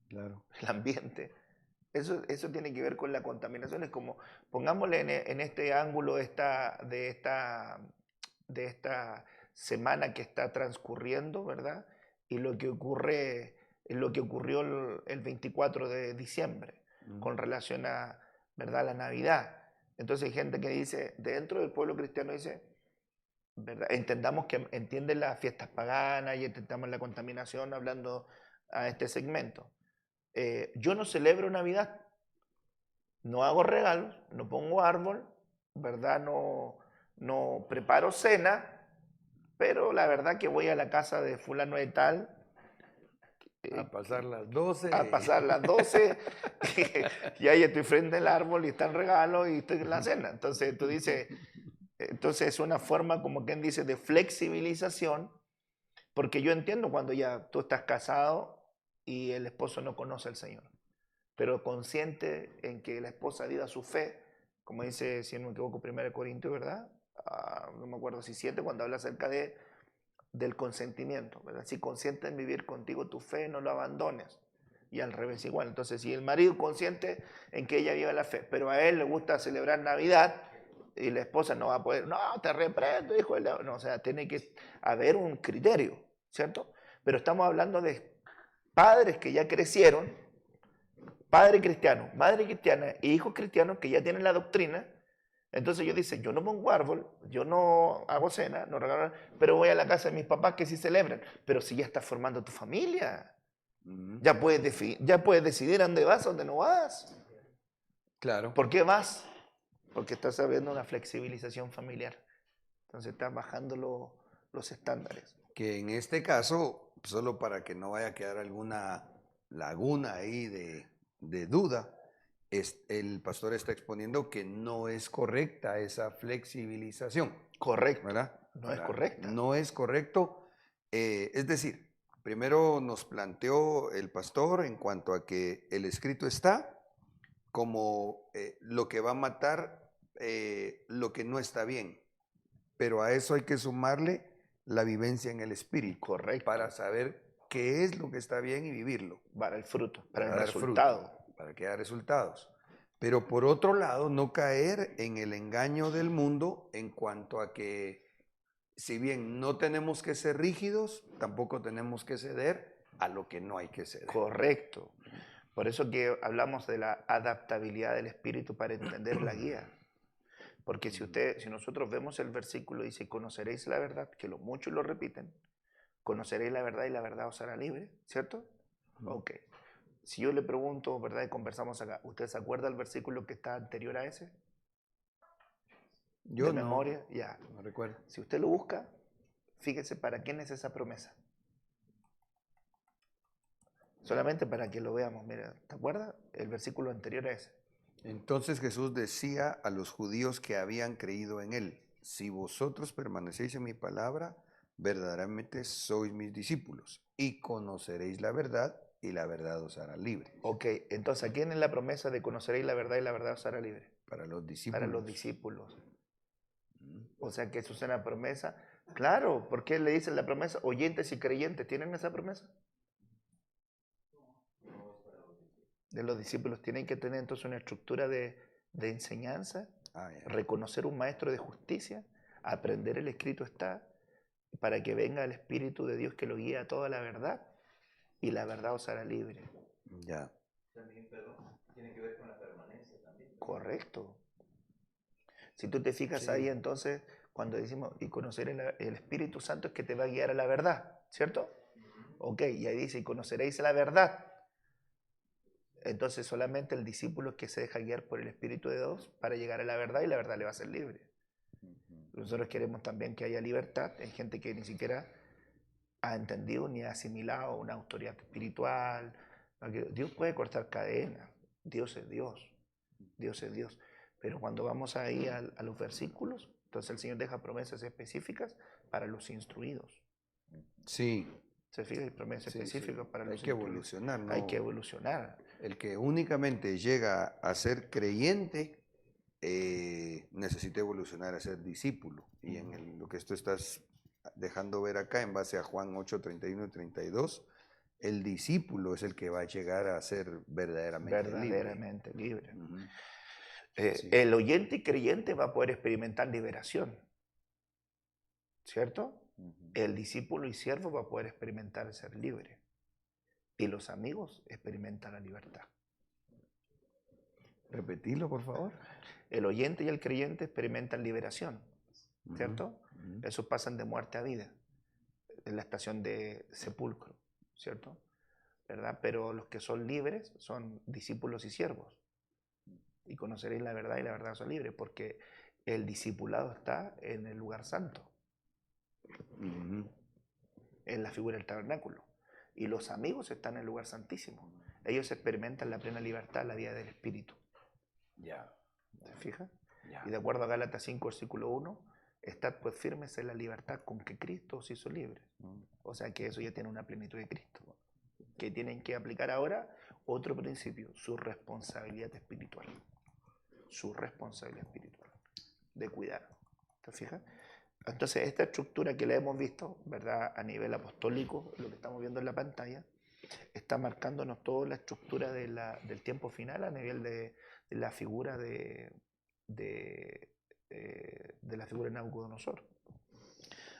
Claro. El ambiente. Eso tiene que ver con la contaminación. Es como, pongámosle en este ángulo de esta semana que está transcurriendo, ¿verdad? Y lo que ocurrió el 24 de diciembre con relación a, ¿verdad?, la Navidad. Entonces hay gente que dice, dentro del pueblo cristiano dice, ¿verdad?, entendamos que entienden las fiestas paganas y entendamos la contaminación hablando a este segmento. Yo no celebro Navidad, no hago regalos, no pongo árbol, ¿verdad? No preparo cena, pero la verdad que voy a la casa de fulano de tal A pasar las 12. a pasar las 12 y ahí estoy frente al árbol y está el regalo y estoy en la cena. Entonces tú dices, entonces es una forma, como quien dice, de flexibilización, porque yo entiendo cuando ya tú estás casado y el esposo no conoce al Señor, pero consciente en que la esposa viva su fe, como dice, si no me equivoco, 1 Corintios, ¿verdad? No me acuerdo si 7, cuando habla acerca del consentimiento, ¿verdad? Si consciente en vivir contigo tu fe, no lo abandones. Y al revés igual. Entonces, si el marido consciente en que ella viva la fe, pero a él le gusta celebrar Navidad, y la esposa no va a poder, no, te reprendo, hijo. No, o sea, tiene que haber un criterio, ¿cierto? Pero estamos hablando de padres que ya crecieron, padre cristiano, madre cristiana e hijos cristianos que ya tienen la doctrina Entonces yo dice, yo no pongo árbol, yo no hago cena, no regalo, pero voy a la casa de mis papás que sí celebran. Pero si ya estás formando tu familia, Ujú. ya puedes decidir a dónde vas, a dónde no vas. Claro. ¿Por qué vas? Porque estás habiendo una flexibilización familiar. Entonces estás bajando los estándares. Que en este caso, solo para que no vaya a quedar alguna laguna ahí de duda, el pastor está exponiendo que no es correcta esa flexibilización, Correcto. ¿verdad? No es correcta. No es correcto. Es decir, primero nos planteó el pastor en cuanto a que el escrito está como lo que va a matar lo que no está bien. Pero a eso hay que sumarle la vivencia en el espíritu. Correcto. Para saber qué es lo que está bien y vivirlo. Para el fruto, para el dar resultado. fruto, para que haya resultados. Pero por otro lado, no caer en el engaño del mundo en cuanto a que, si bien no tenemos que ser rígidos, tampoco tenemos que ceder a lo que no hay que ceder. Correcto. Por eso que hablamos de la adaptabilidad del espíritu para entender la guía. Porque si nosotros vemos el versículo, dice, conoceréis la verdad, que muchos lo repiten, conoceréis la verdad y la verdad os hará libre, ¿cierto? Ok. Si yo le pregunto, ¿verdad? Y conversamos acá, ¿usted se acuerda del versículo que está anterior a ese? Yo ¿De no, memoria? Ya. no recuerdo. Si usted lo busca, fíjese para quién es esa promesa. Solamente para que lo veamos. Mira, ¿te acuerdas? El versículo anterior a ese. Entonces Jesús decía a los judíos que habían creído en él, si vosotros permanecéis en mi palabra, verdaderamente sois mis discípulos y conoceréis la verdad y la verdad os hará libre. Ok, entonces, ¿a quién es la promesa de conoceréis la verdad y la verdad os hará libre? Para los discípulos. Para los discípulos. O sea que eso es una promesa. Claro, ¿por qué le dicen la promesa? Oyentes y creyentes, ¿tienen esa promesa? De los discípulos tienen que tener entonces una estructura de enseñanza, reconocer un maestro de justicia, aprender el escrito está, para que venga el Espíritu de Dios que lo guíe a toda la verdad y la verdad os hará libre. Ya. También, perdón, tiene que ver con la permanencia también. Correcto. Si tú te fijas Sí. ahí entonces, cuando decimos y conocer el Espíritu Santo es que te va a guiar a la verdad, ¿cierto? Ok, y ahí dice, y conoceréis la verdad. Entonces solamente el discípulo es que se deja guiar por el Espíritu de Dios para llegar a la verdad y la verdad le va a ser libre. Nosotros queremos también que haya libertad en gente que ni siquiera ha entendido ni ha asimilado una autoridad espiritual. Dios puede cortar cadenas, Dios es Dios, Dios es Dios. Pero cuando vamos ahí a los versículos, entonces el Señor deja promesas específicas para los instruidos. Sí. ¿Se fija? Hay promesas específicas para los instruidos. Hay que evolucionar, ¿no? Hay que evolucionar. El que únicamente llega a ser creyente necesita evolucionar a ser discípulo. Y en lo que tú estás dejando ver acá, en base a Juan 8, 31 y 32, el discípulo es el que va a llegar a ser verdaderamente libre. Sí. El oyente y creyente va a poder experimentar liberación, ¿cierto? El discípulo y siervo va a poder experimentar ser libre. Y los amigos experimentan la libertad. Repetirlo, por favor. El oyente y el creyente experimentan liberación, ¿cierto? Esos pasan de muerte a vida, en la estación de sepulcro, ¿cierto? ¿Verdad? Pero los que son libres son discípulos y siervos. Y conoceréis la verdad y la verdad son libres, porque el discipulado está en el lugar santo, en la figura del tabernáculo. Y los amigos están en el lugar santísimo. Ellos experimentan la plena libertad, la vida del Espíritu. Ya. ¿Se fija? Ya. Y de acuerdo a Gálatas 5, versículo 1, estad pues firmes en la libertad con que Cristo os hizo libres. O sea que eso ya tiene una plenitud de Cristo. Que tienen que aplicar ahora otro principio, su responsabilidad espiritual. Su responsabilidad espiritual de cuidar. ¿Te fijas? Entonces, esta estructura que la hemos visto, ¿verdad? A nivel apostólico, lo que estamos viendo en la pantalla, está marcándonos toda la estructura del tiempo final a nivel de la figura de la figura de Nabucodonosor.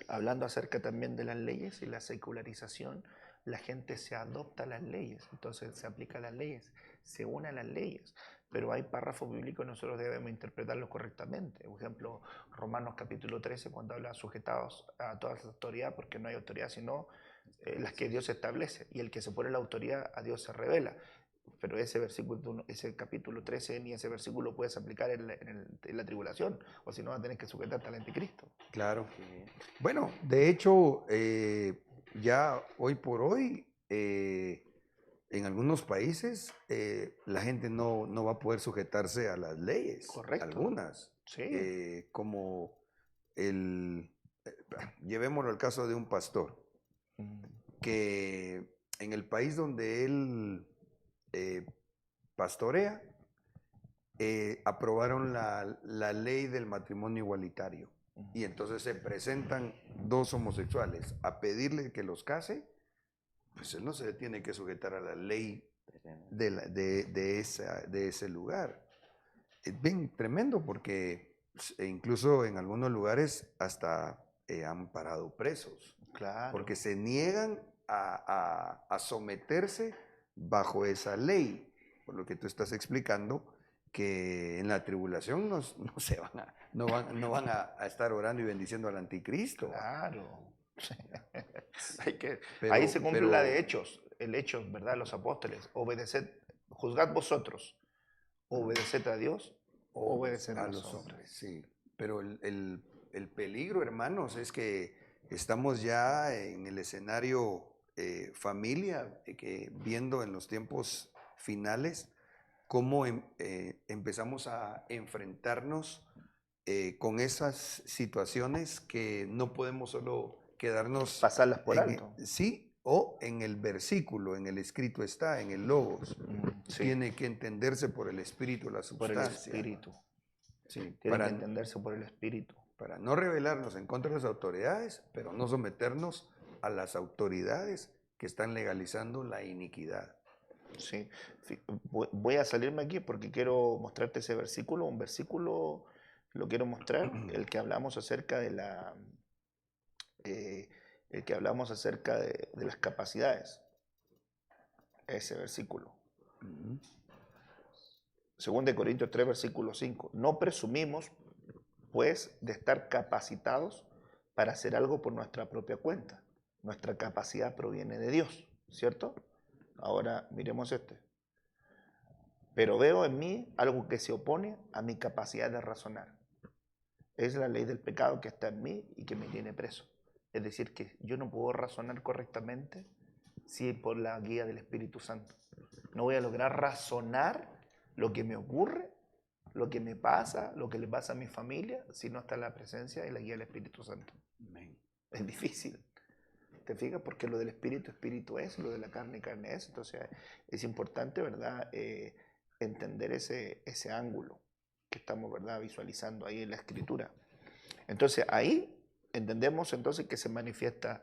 Hablando acerca también de las leyes y la secularización, la gente se adopta a las leyes, entonces se aplica a las leyes, se une a las leyes. pero hay párrafos bíblicos que nosotros debemos interpretarlos correctamente. Por ejemplo, Romanos capítulo 13, cuando habla sujetados a toda esa autoridad, porque no hay autoridad sino las que Dios establece, y el que se pone la autoridad a Dios se revela. Pero ese versículo, ese capítulo 13, ni ese versículo puedes aplicar en la tribulación, o si no vas a tener que sujetarte al anticristo. Claro. Bueno, de hecho, ya hoy por hoy, en algunos países, la gente no va a poder sujetarse a las leyes. Correcto. Algunas. Sí. Como llevémoslo al caso de un pastor, que en el país donde él pastorea, aprobaron la ley del matrimonio igualitario. Y entonces se presentan dos homosexuales a pedirle que los case, pues él no se tiene que sujetar a la ley de ese lugar. Es bien tremendo porque incluso en algunos lugares hasta han parado presos. Claro. Porque se niegan a someterse bajo esa ley. Por lo que tú estás explicando, que en la tribulación no van a estar orando y bendiciendo al anticristo. Claro. Ahí se cumple la de Hechos, el Hechos, ¿verdad? Los apóstoles, obedeced, juzgad vosotros, obedeced a Dios o obedeced a los hombres. Sí, pero el peligro, hermanos, es que estamos ya en el escenario familia, que viendo en los tiempos finales cómo empezamos a enfrentarnos con esas situaciones que no podemos solo quedarnos... Pasarlas por alto. Sí, o en el versículo, en el escrito está, en el logos. Sí. Tiene que entenderse por el espíritu, la sustancia. Por el espíritu. Sí, tiene que entenderse por el espíritu. Para no rebelarnos en contra de las autoridades, pero no someternos a las autoridades que están legalizando la iniquidad. Sí, voy a salirme aquí porque quiero mostrarte ese versículo. Un versículo lo quiero mostrar, el que hablamos acerca de las capacidades. Ese versículo. 2 Corintios 3, versículo 5. No presumimos, pues, de estar capacitados para hacer algo por nuestra propia cuenta. Nuestra capacidad proviene de Dios, ¿cierto? Ahora miremos este. Pero veo en mí algo que se opone a mi capacidad de razonar. Es la ley del pecado que está en mí y que me tiene preso. Es decir, que yo no puedo razonar correctamente si por la guía del Espíritu Santo. No voy a lograr razonar lo que me ocurre, lo que me pasa, lo que le pasa a mi familia, si no está la presencia y la guía del Espíritu Santo. Amén. Es difícil. ¿Te fijas? Porque lo del espíritu, espíritu es, lo de la carne, carne es. Entonces es importante, ¿verdad?, entender ese ángulo que estamos, ¿verdad?, visualizando ahí en la Escritura. Entonces ahí entendemos entonces que se manifiesta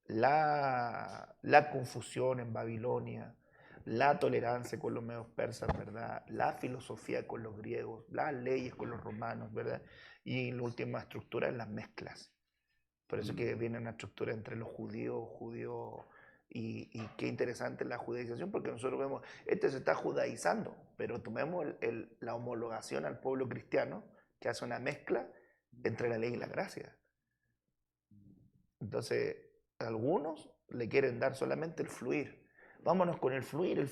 la confusión en Babilonia, la tolerancia con los medios persas, ¿verdad?, la filosofía con los griegos, las leyes con los romanos, ¿verdad?, y la última estructura es las mezclas. Por eso que viene una estructura entre los judíos, y qué interesante la judaización, porque nosotros vemos, se está judaizando, pero tomemos la homologación al pueblo cristiano, que hace una mezcla entre la ley y la gracia. Entonces, algunos le quieren dar solamente el fluir. Vámonos con el fluir,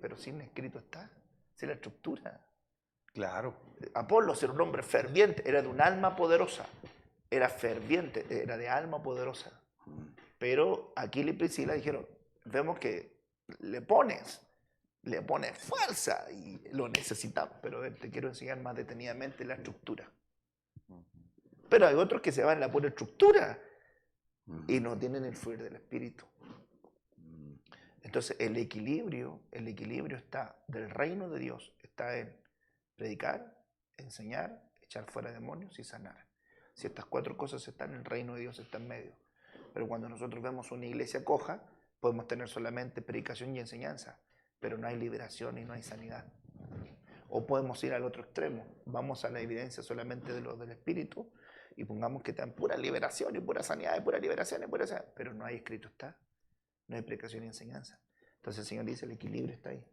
pero sin escrito está, sin la estructura. Claro. Apolos era un hombre ferviente, era de un alma poderosa, era ferviente, era de alma poderosa. Pero Aquila y Priscila dijeron, vemos que le pones fuerza y lo necesitamos, pero te quiero enseñar más detenidamente la estructura. Pero hay otros que se van en la pura estructura y no tienen el fluir del Espíritu. Entonces el equilibrio está del reino de Dios, está en predicar, enseñar, echar fuera demonios y sanar. Si estas 4 cosas están, el reino de Dios está en medio. Pero cuando nosotros vemos una iglesia coja, podemos tener solamente predicación y enseñanza, pero no hay liberación y no hay sanidad. O podemos ir al otro extremo, vamos a la evidencia solamente de lo del Espíritu y pongamos que están pura liberación y pura sanidad y pura liberación y pura sanidad, pero no hay escrito está, no hay predicación y enseñanza. Entonces el Señor dice, el equilibrio está ahí.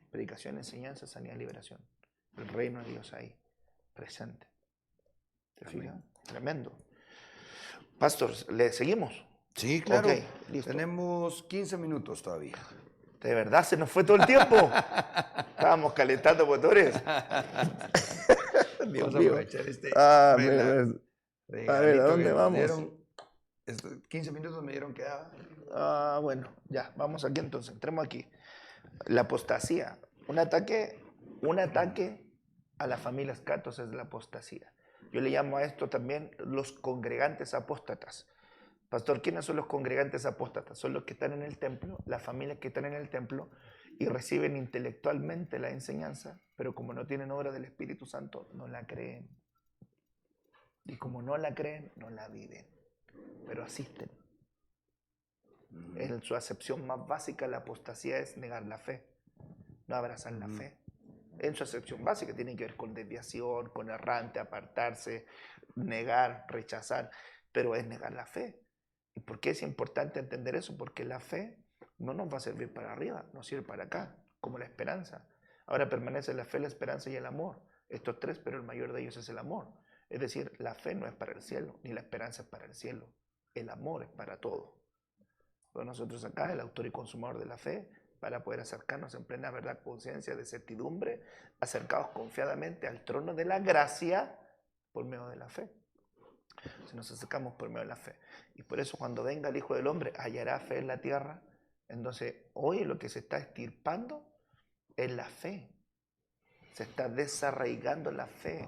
Predicación, enseñanza, sanidad, liberación. El reino de Dios ahí, presente. ¿Te fijas? Tremendo. Pastor, ¿le seguimos? Sí, claro. Ok, listo. Tenemos 15 minutos todavía. De verdad, se nos fue todo el tiempo. Estábamos calentando motores. Dios Vamos a mío. aprovechar este A regalito ver, ¿a dónde que nos vamos? dieron. 15 minutos me dieron que daba. Bueno, ya, vamos aquí entonces, entremos aquí. La apostasía. Un ataque a las familias catos es la apostasía. Yo le llamo a esto también los congregantes apóstatas. Pastor, ¿quiénes son los congregantes apóstatas? Son los que están en el templo, las familias que están en el templo y reciben intelectualmente la enseñanza, pero como no tienen obra del Espíritu Santo, no la creen. Y como no la creen, no la viven, pero asisten. En su acepción más básica, la apostasía es negar la fe, no abrazar la fe. En su acepción básica tiene que ver con desviación, con errante, apartarse, negar, rechazar, pero es negar la fe. ¿Y por qué es importante entender eso? Porque la fe no nos va a servir para arriba, nos sirve para acá, como la esperanza. Ahora permanece la fe, la esperanza y el amor. Estos tres, pero el mayor de ellos es el amor. Es decir, la fe no es para el cielo, ni la esperanza es para el cielo. El amor es para todo. Pero nosotros acá, el autor y consumador de la fe, para poder acercarnos en plena verdad, conciencia, de certidumbre, acercados confiadamente al trono de la gracia por medio de la fe. Si nos acercamos por medio de la fe. Y por eso cuando venga el Hijo del Hombre, hallará fe en la tierra. Entonces, hoy lo que se está estirpando es la fe. Se está desarraigando la fe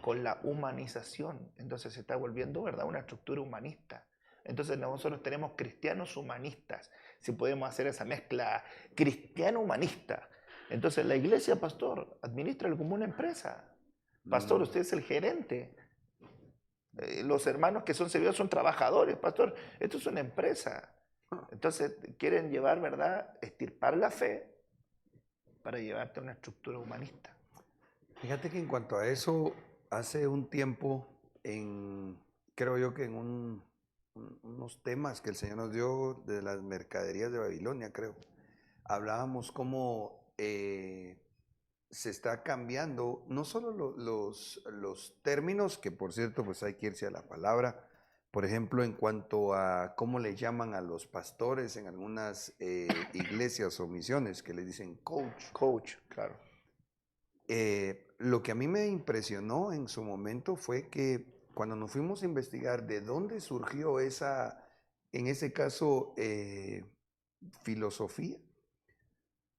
con la humanización. Entonces se está volviendo, ¿verdad?, una estructura humanista. Entonces nosotros tenemos cristianos humanistas, si podemos hacer esa mezcla cristiano-humanista. Entonces la iglesia, pastor, administra como una empresa. Pastor, usted es el gerente. Los hermanos que son servidores son trabajadores. Pastor, esto es una empresa. Entonces quieren llevar, ¿verdad?, estirpar la fe para llevarte a una estructura humanista. Fíjate que en cuanto a eso, hace un tiempo, creo yo que en unos temas que el Señor nos dio de las mercaderías de Babilonia, creo, hablábamos cómo se está cambiando, no solo los términos, que por cierto, pues hay que irse a la palabra, por ejemplo, en cuanto a cómo le llaman a los pastores en algunas iglesias o misiones, que les dicen coach. Coach, claro. Lo que a mí me impresionó en su momento fue que cuando nos fuimos a investigar de dónde surgió esa, en ese caso, filosofía,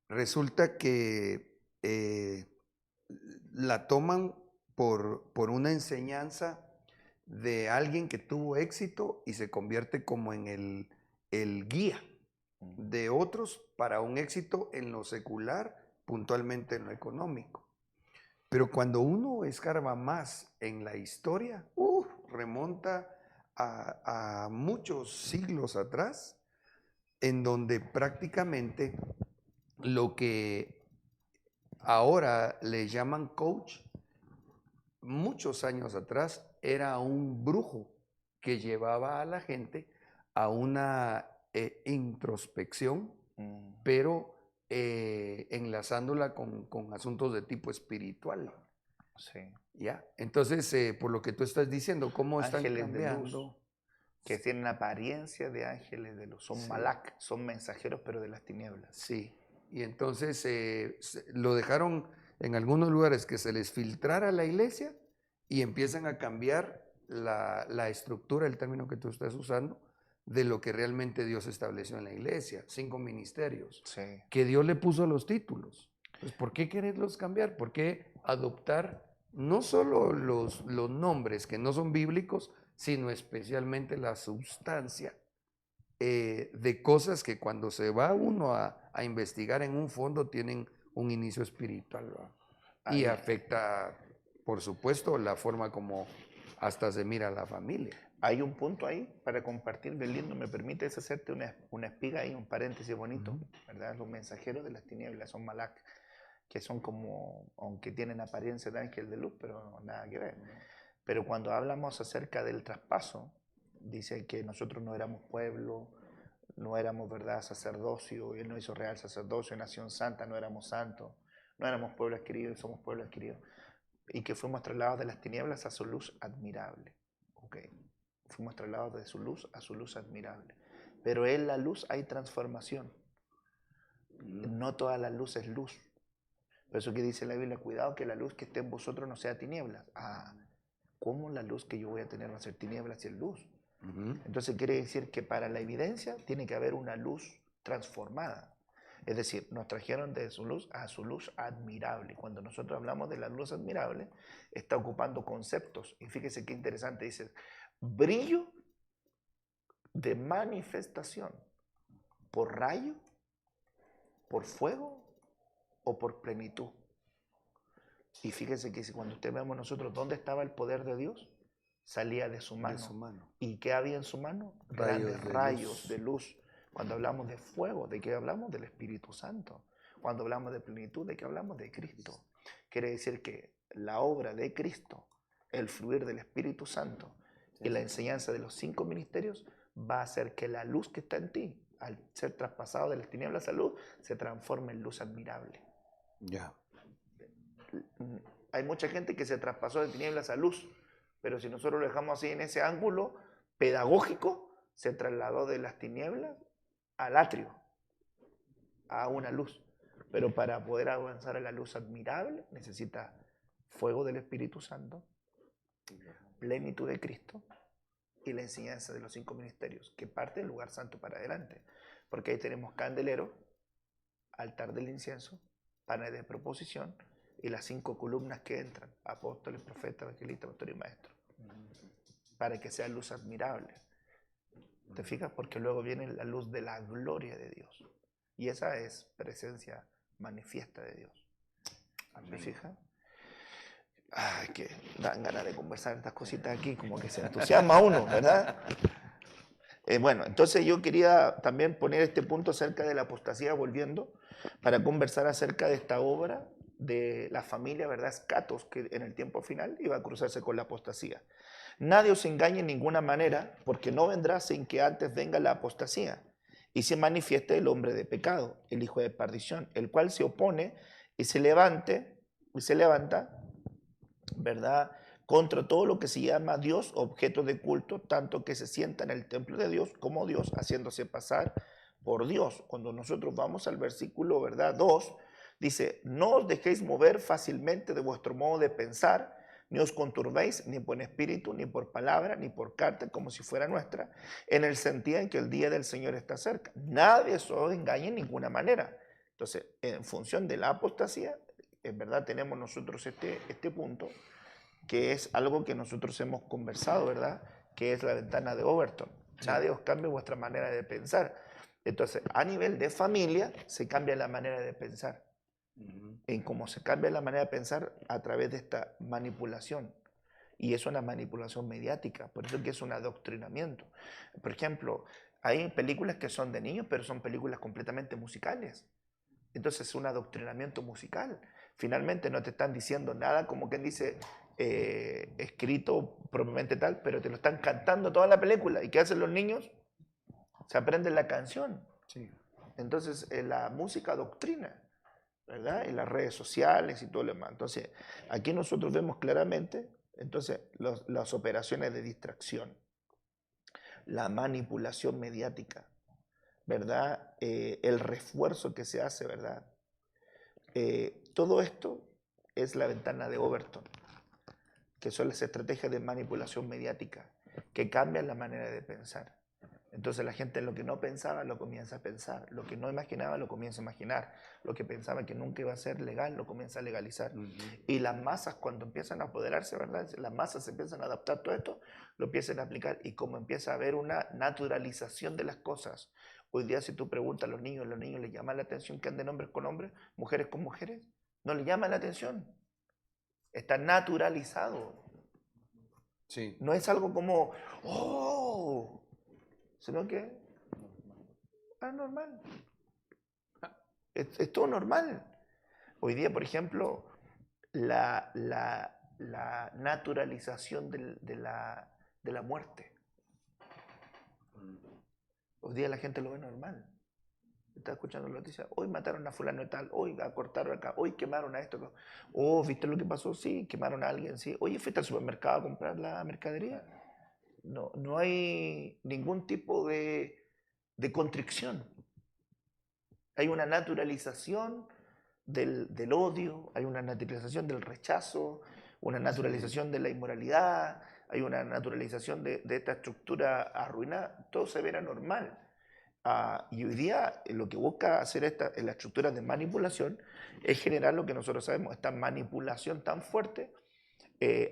resulta que la toman por una enseñanza de alguien que tuvo éxito y se convierte como en el guía de otros para un éxito en lo secular, puntualmente en lo económico. Pero cuando uno escarba más en la historia, remonta a muchos siglos atrás, en donde prácticamente lo que ahora le llaman coach, muchos años atrás era un brujo que llevaba a la gente a una introspección, pero enlazándola con asuntos de tipo espiritual. Sí. ¿Ya? Entonces, por lo que tú estás diciendo, ¿cómo están Ángeles cambiando? de luz, que tienen apariencia de ángeles de luz. Son Sí. malak, son mensajeros, pero de las tinieblas. Sí. Y entonces lo dejaron en algunos lugares que se les filtrara la iglesia y empiezan a cambiar la estructura, el término que tú estás usando, de lo que realmente Dios estableció en la iglesia. 5 ministerios. Sí. Que Dios le puso los títulos. Pues, ¿por qué quererlos cambiar? ¿Por qué adoptar no solo los nombres que no son bíblicos, sino especialmente la sustancia de cosas que cuando se va uno a investigar en un fondo tienen un inicio espiritual, ¿verdad? Y afecta, por supuesto, la forma como hasta se mira a la familia. Hay un punto ahí para compartir, Belindo, ¿me permites hacerte una espiga ahí, un paréntesis bonito? ¿Verdad? Los mensajeros de las tinieblas son malak, que son como, aunque tienen apariencia de ángel de luz, pero nada que ver. Pero cuando hablamos acerca del traspaso, dice que nosotros no éramos pueblo, no éramos, ¿verdad?, sacerdocio, Él nos hizo real sacerdocio, nación santa, no éramos santos, no éramos pueblo adquirido y somos pueblo adquirido. Y que fuimos trasladados de las tinieblas a su luz admirable. Okay. Fuimos trasladados de su luz a su luz admirable. Pero en la luz hay transformación. No toda la luz es luz. Por eso que dice la Biblia, cuidado que la luz que esté en vosotros no sea tinieblas. Ah, ¿cómo la luz que yo voy a tener va a ser tinieblas y es luz? Entonces quiere decir que para la evidencia tiene que haber una luz transformada. Es decir, nos trajeron de su luz a su luz admirable. Cuando nosotros hablamos de la luz admirable, está ocupando conceptos. Y fíjese qué interesante, dice, brillo de manifestación, por rayo, por fuego o por plenitud. Y fíjese que cuando usted vemos nosotros dónde estaba el poder de Dios, salía de su mano. ¿Y qué había en su mano? Grandes rayos de luz. Cuando hablamos de fuego, ¿de qué hablamos? Del Espíritu Santo. Cuando hablamos de plenitud, ¿de qué hablamos? De Cristo. Quiere decir que la obra de Cristo, el fluir del Espíritu Santo y la enseñanza de los 5 ministerios va a hacer que la luz que está en ti, al ser traspasado de las tinieblas a luz, se transforme en luz admirable. Ya. Hay mucha gente que se traspasó de tinieblas a luz, pero si nosotros lo dejamos así en ese ángulo pedagógico, se trasladó de las tinieblas al atrio, a una luz. Pero para poder avanzar a la luz admirable, necesita fuego del Espíritu Santo, plenitud de Cristo y la enseñanza de los 5 ministerios, que parte del lugar santo para adelante. Porque ahí tenemos candelero, altar del incienso, panes de proposición y las 5 columnas que entran, apóstoles, profetas, evangelistas, pastores y maestros, para que sea luz admirable. ¿Te fijas? Porque luego viene la luz de la gloria de Dios. Y esa es presencia manifiesta de Dios. ¿Te fijas? Ay, que dan ganas de conversar estas cositas aquí, como que se entusiasma uno, ¿verdad? Bueno, entonces yo quería también poner este punto acerca de la apostasía, volviendo, para conversar acerca de esta obra de la familia, ¿verdad? Scatos, que en el tiempo final iba a cruzarse con la apostasía. Nadie os engañe en ninguna manera, porque no vendrá sin que antes venga la apostasía y se manifieste el hombre de pecado, el hijo de perdición, el cual se opone y se levanta, ¿verdad?, contra todo lo que se llama Dios, objeto de culto, tanto que se sienta en el templo de Dios como Dios, haciéndose pasar por Dios. Cuando nosotros vamos al versículo, ¿verdad?, 2, dice, no os dejéis mover fácilmente de vuestro modo de pensar, ni os conturbéis ni por espíritu, ni por palabra, ni por carta, como si fuera nuestra, en el sentido en que el día del Señor está cerca. Nadie os engañe en ninguna manera. Entonces, en función de la apostasía, en verdad tenemos nosotros este punto, que es algo que nosotros hemos conversado, ¿verdad?, que es la ventana de Overton. Sí. Nadie os cambie vuestra manera de pensar. Entonces, a nivel de familia, se cambia la manera de pensar. En cómo se cambia la manera de pensar a través de esta manipulación. Y es una manipulación mediática, por eso que es un adoctrinamiento. Por ejemplo, hay películas que son de niños, pero son películas completamente musicales. Entonces es un adoctrinamiento musical. Finalmente no te están diciendo nada, como quien dice, escrito propiamente tal, pero te lo están cantando toda la película. ¿Y qué hacen los niños? Se aprenden la canción. Sí. Entonces la música adoctrina, ¿verdad? En las redes sociales y todo lo demás. Entonces, aquí nosotros vemos claramente, entonces, las operaciones de distracción, la manipulación mediática, ¿verdad? El refuerzo que se hace, ¿verdad? Todo esto es la ventana de Overton, que son las estrategias de manipulación mediática, que cambian la manera de pensar. Entonces la gente lo que no pensaba lo comienza a pensar, lo que no imaginaba lo comienza a imaginar, lo que pensaba que nunca iba a ser legal lo comienza a legalizar. Y las masas cuando empiezan a apoderarse, ¿verdad?, las masas se empiezan a adaptar todo esto, lo empiezan a aplicar y como empieza a haber una naturalización de las cosas. Hoy día si tú preguntas a los niños les llama la atención que anden hombres con hombres, mujeres con mujeres, no les llama la atención. Está naturalizado. Sí. No es algo como, ¡oh!, sino que es normal. Es todo normal. Hoy día, por ejemplo, la naturalización de la muerte. Hoy día la gente lo ve normal. Está escuchando la noticia, hoy mataron a fulano de tal, hoy cortaron acá, hoy quemaron a esto. Oh, ¿viste lo que pasó? Sí, quemaron a alguien, sí. Oye, ¿fuiste al supermercado a comprar la mercadería? No, no hay ningún tipo de constricción. Hay una naturalización del odio, hay una naturalización del rechazo, una naturalización de la inmoralidad, hay una naturalización de esta estructura arruinada. Todo se verá normal. Y hoy día lo que busca hacer la estructura de manipulación es generar lo que nosotros sabemos, esta manipulación tan fuerte,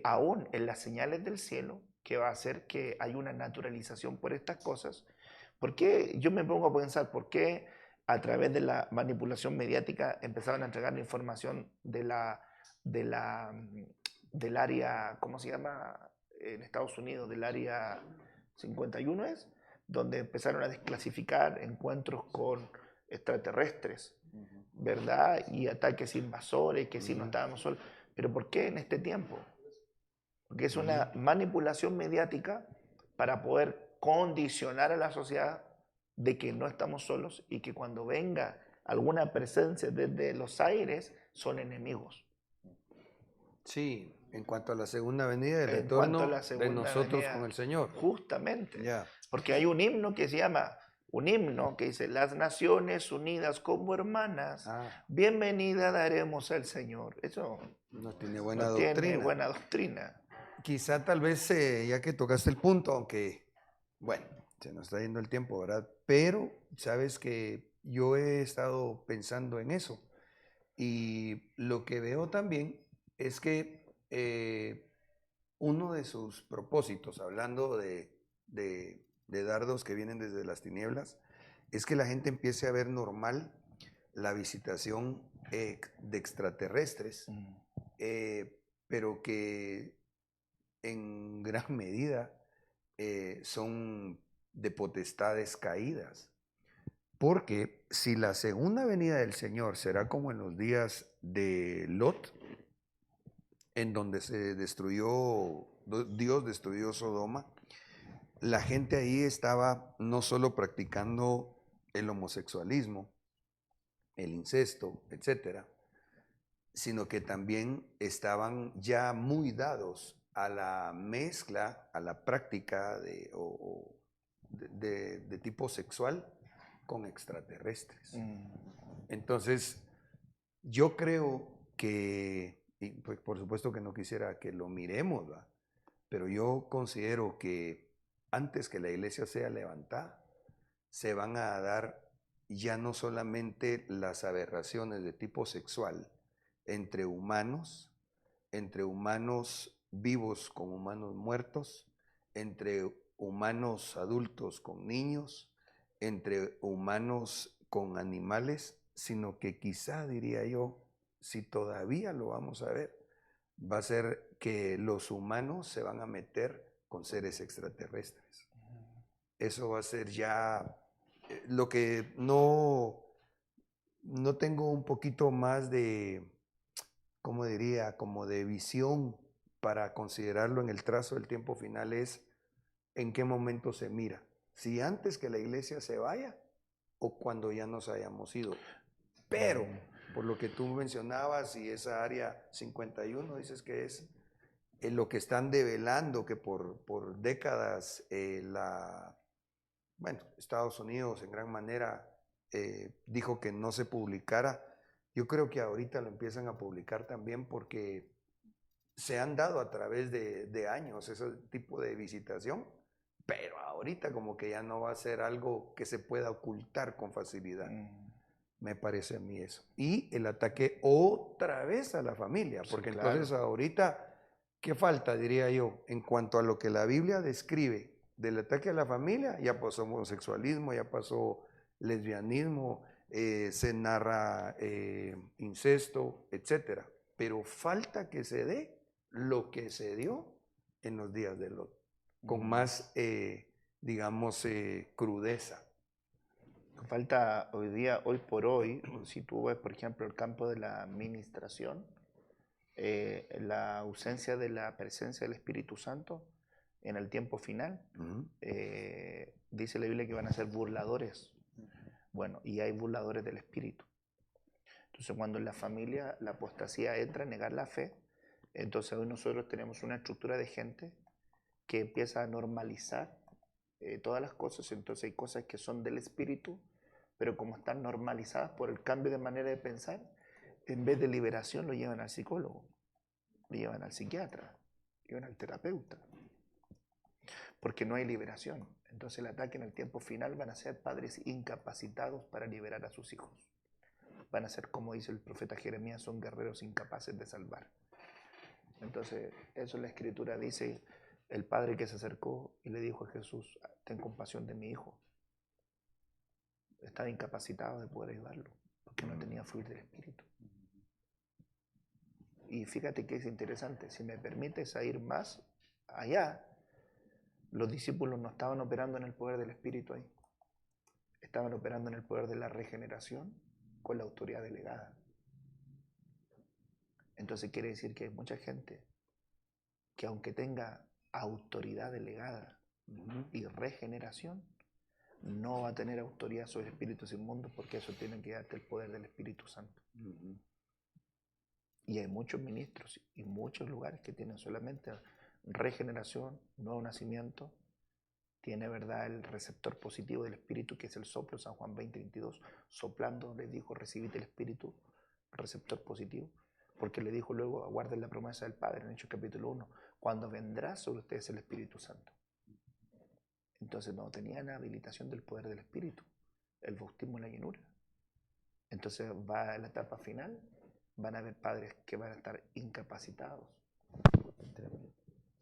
aún en las señales del cielo, que va a hacer que haya una naturalización por estas cosas. ¿Por qué? Yo me pongo a pensar, ¿por qué a través de la manipulación mediática empezaban a entregar la información de la, del área, ¿cómo se llama? En Estados Unidos, del área 51 es, donde empezaron a desclasificar encuentros con extraterrestres, ¿verdad? Y ataques invasores, que si no estábamos solos. ¿Pero por qué en este tiempo? Porque es una manipulación mediática para poder condicionar a la sociedad de que no estamos solos y que cuando venga alguna presencia desde los aires son enemigos. Sí, en cuanto a la segunda venida, el En cuanto a retorno la de segunda nosotros venida, con el Señor. justamente, Ya. porque hay un himno que se llama, un himno que dice, las naciones unidas como hermanas, Ah, bienvenida daremos al Señor. Eso no tiene buena no tiene doctrina. buena doctrina. Quizá tal vez, ya que tocaste el punto, aunque, bueno, se nos está yendo el tiempo, ¿verdad? Pero sabes que yo he estado pensando en eso. Y lo que veo también es que uno de sus propósitos, hablando de dardos que vienen desde las tinieblas, es que la gente empiece a ver normal la visitación de extraterrestres, pero que en gran medida son de potestades caídas. Porque si la segunda venida del Señor será como en los días de Lot, en donde Dios destruyó Sodoma, la gente ahí estaba no solo practicando el homosexualismo, el incesto, etcétera, sino que también estaban ya muy dados a la mezcla, a la práctica de tipo sexual con extraterrestres. Entonces, yo creo que, y pues por supuesto que no quisiera que lo miremos, ¿va? Pero yo considero que antes que la iglesia sea levantada, se van a dar ya no solamente las aberraciones de tipo sexual entre humanos vivos con humanos muertos, entre humanos adultos con niños, entre humanos con animales, sino que quizá, diría yo, si todavía lo vamos a ver, va a ser que los humanos se van a meter con seres extraterrestres. Eso va a ser ya lo que no tengo un poquito más de, ¿cómo diría? Como de visión para considerarlo en el trazo del tiempo final es en qué momento se mira. Si antes que la iglesia se vaya o cuando ya nos hayamos ido. Pero, por lo que tú mencionabas y esa área 51, dices que es lo que están develando, que por décadas Estados Unidos en gran manera dijo que no se publicara. Yo creo que ahorita lo empiezan a publicar también porque se han dado a través de años ese tipo de visitación, pero ahorita como que ya no va a ser algo que se pueda ocultar con facilidad. Me parece a mí eso. Y el ataque otra vez a la familia, porque Sí, claro. entonces ahorita, ¿qué falta, diría yo? En cuanto a lo que la Biblia describe del ataque a la familia, ya pasó homosexualismo, ya pasó lesbianismo, se narra incesto, etcétera. Pero falta que se dé lo que se dio en los días de Lot, con más, digamos, crudeza. Falta hoy día, hoy por hoy, si tú ves, por ejemplo, el campo de la administración, la ausencia de la presencia del Espíritu Santo en el tiempo final, Ujú. dice la Biblia que van a ser burladores. Bueno, y hay burladores del espíritu. Entonces, cuando en la familia la apostasía entra a negar la fe, entonces hoy nosotros tenemos una estructura de gente que empieza a normalizar todas las cosas. Entonces hay cosas que son del espíritu, pero como están normalizadas por el cambio de manera de pensar, en vez de liberación lo llevan al psicólogo, lo llevan al psiquiatra, lo llevan al terapeuta, porque no hay liberación. Entonces el ataque en el tiempo final van a ser padres incapacitados para liberar a sus hijos. Van a ser, como dice el profeta Jeremías, son guerreros incapaces de salvar. Entonces, eso la Escritura dice, el padre que se acercó y le dijo a Jesús, ten compasión de mi hijo. Estaba incapacitado de poder ayudarlo, porque no tenía fluir del Espíritu. Y fíjate que es interesante, si me permites ir más allá, los discípulos no estaban operando en el poder del Espíritu ahí. Estaban operando en el poder de la regeneración con la autoridad delegada. Entonces quiere decir que hay mucha gente que aunque tenga autoridad delegada y regeneración, no va a tener autoridad sobre espíritus inmundos, porque eso tiene que darte el poder del Espíritu Santo. Y hay muchos ministros y muchos lugares que tienen solamente regeneración, nuevo nacimiento, tiene, ¿verdad?, el receptor positivo del Espíritu, que es el soplo, San Juan 20:22, soplando les dijo, recibid el Espíritu, receptor positivo, porque le dijo luego, aguarden la promesa del Padre, en Hechos capítulo 1, cuando vendrá sobre ustedes el Espíritu Santo. Entonces no tenían habilitación del poder del Espíritu, el bautismo en la llenura. Entonces va a la etapa final, van a haber padres que van a estar incapacitados.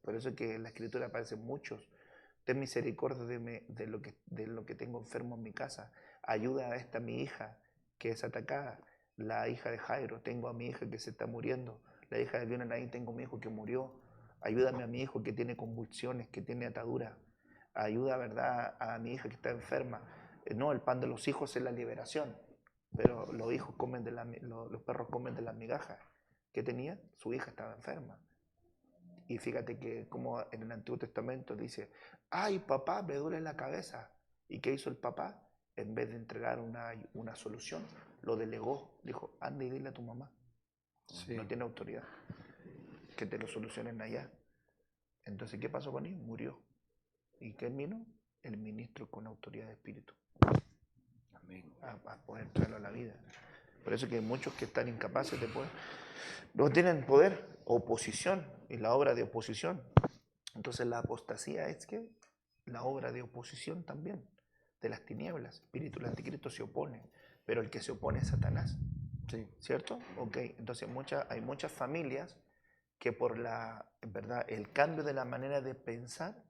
Por eso es que en la Escritura aparecen muchos, ten misericordia de lo que tengo enfermo en mi casa, ayuda a esta mi hija que es atacada, la hija de Jairo, tengo a mi hija que se está muriendo, la hija de Bionanaí, tengo a mi hijo que murió, ayúdame a mi hijo que tiene convulsiones, que tiene atadura, ayuda, ¿verdad?, a mi hija que está enferma. No, el pan de los hijos es la liberación, pero los hijos comen los perros comen de las migajas que tenía, su hija estaba enferma. Y fíjate que como en el Antiguo Testamento dice, ay papá, me duele la cabeza. ¿Y qué hizo el papá? En vez de entregar una solución, lo delegó, dijo, anda y dile a tu mamá. Sí. No tiene autoridad, que te lo solucionen allá. Entonces, ¿qué pasó con él? Murió. ¿Y quién vino? El ministro con autoridad de espíritu. Amén. A poder traerlo a la vida. Por eso que hay muchos que están incapaces de poder. No tienen poder, oposición, y la obra de oposición. Entonces la apostasía es que la obra de oposición también, de las tinieblas. Espíritu, el anticristo se opone, pero el que se opone es Satanás. Sí. ¿Cierto? Ok, entonces hay muchas familias que por ¿verdad?, el cambio de la manera de pensar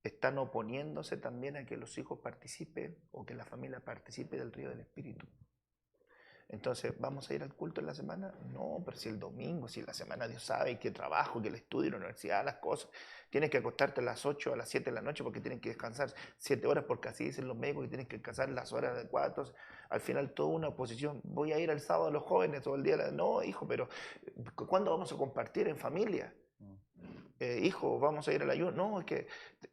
están oponiéndose también a que los hijos participen o que la familia participe del río del Espíritu. Entonces, ¿vamos a ir al culto en la semana? No, pero si el domingo, si la semana Dios sabe que trabajo, que el estudio, la universidad, las cosas. Tienes que acostarte a las 8, a las 7 de la noche porque tienes que descansar 7 horas, porque así dicen los médicos que tienes que descansar las horas adecuadas. Entonces, al final, toda una oposición. Voy a ir al sábado a los jóvenes todo el día. No, hijo, pero ¿cuándo vamos a compartir en familia? Hijo, vamos a ir al ayuno. No, es que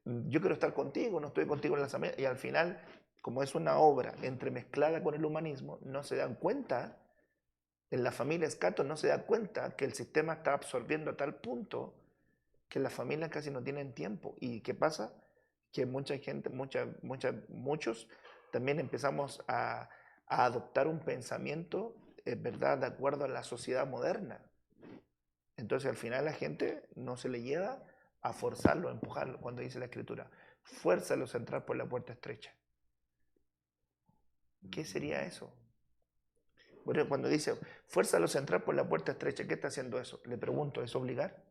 yo quiero estar contigo, no estoy contigo en la asamblea. Y al final, como es una obra entremezclada con el humanismo, no se dan cuenta, en la familia Escato no se da cuenta que el sistema está absorbiendo a tal punto que las familias casi no tienen tiempo. ¿Y qué pasa? Que mucha gente, muchos también empezamos a adoptar un pensamiento, ¿verdad?, de acuerdo a la sociedad moderna. Entonces al final la gente no se le lleva a forzarlo, a empujarlo, cuando dice la Escritura, fuérzalos a entrar por la puerta estrecha. ¿Qué sería eso? Bueno, cuando dice, fuérzalos a entrar por la puerta estrecha, ¿qué está haciendo eso? Le pregunto, ¿es obligar?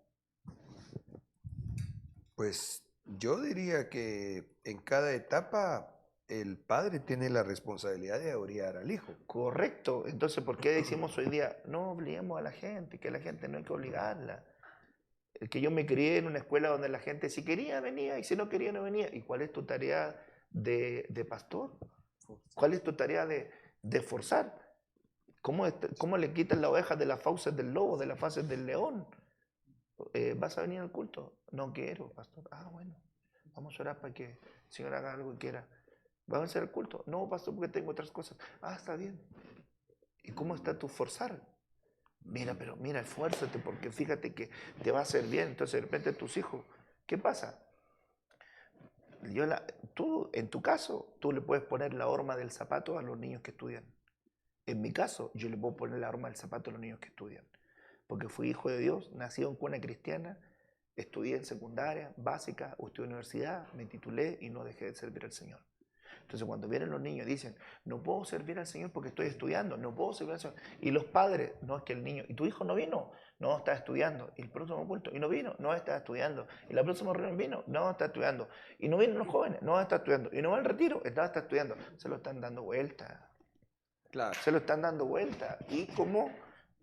Pues yo diría que en cada etapa el padre tiene la responsabilidad de obligar al hijo. Correcto. Entonces, ¿por qué decimos hoy día, no obliguemos a la gente, que la gente no hay que obligarla? El que yo me crié en una escuela donde la gente si quería venía y si no quería no venía. ¿Y cuál es tu tarea de pastor? ¿Cuál es tu tarea de forzar? ¿Cómo le quitan las ovejas de las fauces del lobo, de las fauces del león? ¿vas a venir al culto? No quiero, pastor. Ah, bueno, vamos a orar para que el Señor haga algo que quiera. ¿Vas a hacer el culto? No, pastor, porque tengo otras cosas. Ah, está bien. ¿Y cómo está tu forzar? Mira, pero mira, esfuérzate porque fíjate que te va a hacer bien. Entonces de repente tus hijos, ¿qué pasa? Tú, en tu caso, tú le puedes poner la horma del zapato a los niños que estudian. En mi caso, yo le puedo poner la horma del zapato a los niños que estudian. Porque fui hijo de Dios, nací en cuna cristiana, estudié en secundaria, básica, estudié en universidad, me titulé y no dejé de servir al Señor. Entonces cuando vienen los niños y dicen, no puedo servir al Señor porque estoy estudiando, no puedo servir al Señor. Y los padres, no, es que el niño, ¿y tu hijo no vino? No, está estudiando. Y el próximo culto, ¿y no vino? No, está estudiando. Y la próxima reunión vino, no, está estudiando. Y no vienen los jóvenes, no, está estudiando. Y no va al retiro, está estudiando. Se lo están dando vuelta. Claro. Se lo están dando vuelta. Y como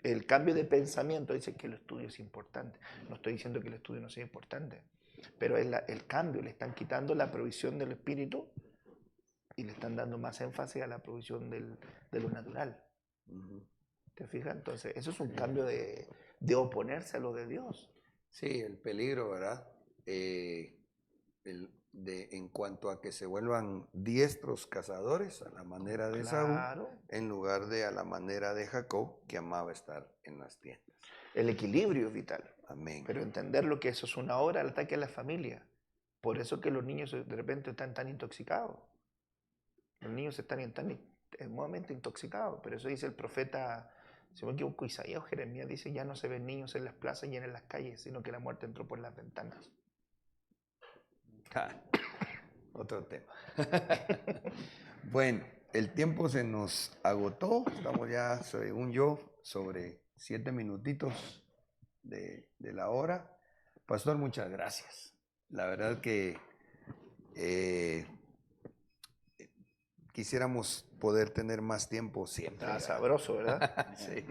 el cambio de pensamiento dice que el estudio es importante. No estoy diciendo que el estudio no sea importante, pero es el cambio, le están quitando la provisión del espíritu y le están dando más énfasis a la provisión de lo natural. ¿Te fijas? Entonces, eso es un cambio de oponerse a lo de Dios. Sí, el peligro, ¿verdad? En cuanto a que se vuelvan diestros cazadores a la manera de Saúl, en lugar de a la manera de Jacob, que amaba estar en las tiendas. El equilibrio es vital. Amén. Pero entender lo que eso es una obra al ataque a la familia. Por eso que los niños de repente están tan intoxicados. Los niños están tan nuevamente intoxicados. Pero eso dice el profeta, si no me equivoco, Isaías o Jeremías, dice, ya no se ven niños en las plazas y en las calles, sino que la muerte entró por las ventanas. Otro tema. Bueno, el tiempo se nos agotó. Estamos ya, según yo, sobre 7 minutitos de la hora. Pastor, muchas gracias. La verdad que quisiéramos poder tener más tiempo siempre. Está sabroso, ¿verdad? Sí.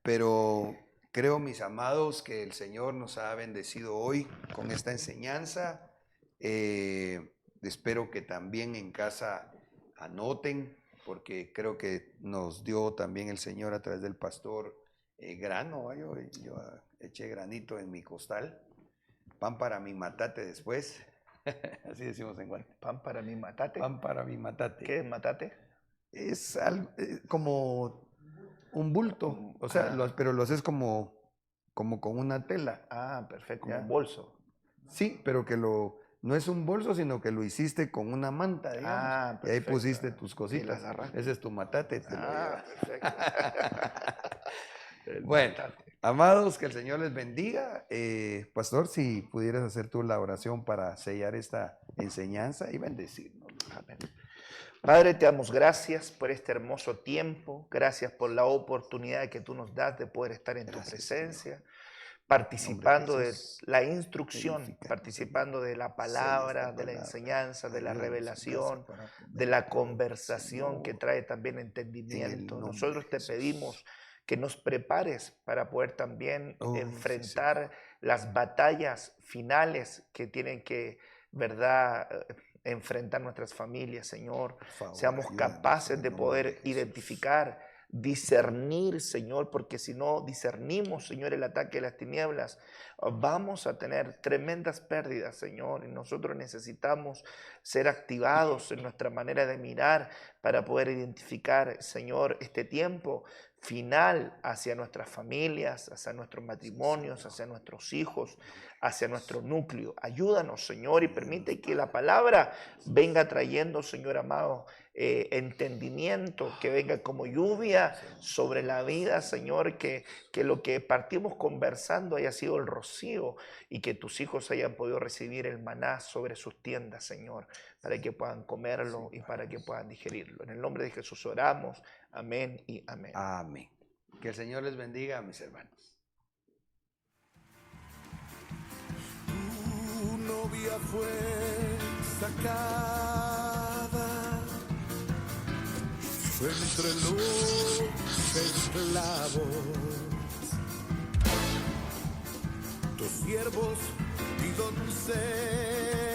Pero creo, mis amados, que el Señor nos ha bendecido hoy con esta enseñanza. Espero que también en casa anoten, porque creo que nos dio también el Señor a través del pastor grano. Yo eché granito en mi costal. Pan para mi matate después. Así decimos en Guate. Pan para mi matate. Pan para mi matate. ¿Qué es matate? Es algo, como un bulto, o sea, pero lo haces como con una tela. Ah, perfecto, como ¿Ya? un bolso. Sí, pero que no es un bolso, sino que lo hiciste con una manta, digamos. Ah, y ahí perfecto. pusiste tus Y cositas. las agarraste. Ese es tu matate. Te lo llevas. Perfecto. Bueno, amados, que el Señor les bendiga. Pastor, si pudieras hacer tú la oración para sellar esta enseñanza y bendecirnos. Amén. Padre, te damos gracias por este hermoso tiempo, gracias por la oportunidad que tú nos das de poder estar en tu presencia, participando de la instrucción, participando de la palabra, de la enseñanza, de la revelación, de la conversación que trae también entendimiento. Nosotros te pedimos que nos prepares para poder también enfrentar las batallas finales que tienen que, ¿verdad?, enfrentar nuestras familias, Señor. Seamos capaces de poder identificar, discernir, Señor, porque si no discernimos, Señor, el ataque de las tinieblas, vamos a tener tremendas pérdidas, Señor, y nosotros necesitamos ser activados en nuestra manera de mirar para poder identificar, Señor, este tiempo final hacia nuestras familias, hacia nuestros matrimonios, hacia nuestros hijos, hacia nuestro núcleo. Ayúdanos, Señor, y permite que la palabra venga trayendo, Señor amado, entendimiento, que venga como lluvia sobre la vida, Señor, que lo que partimos conversando haya sido el rocío y que tus hijos hayan podido recibir el maná sobre sus tiendas, Señor, para que puedan comerlo y para que puedan digerirlo. En el nombre de Jesús oramos. Amén y amén. Amén. Que el Señor les bendiga, mis hermanos. Tu novia fue sacada entre los esclavos. Tus siervos y doncellas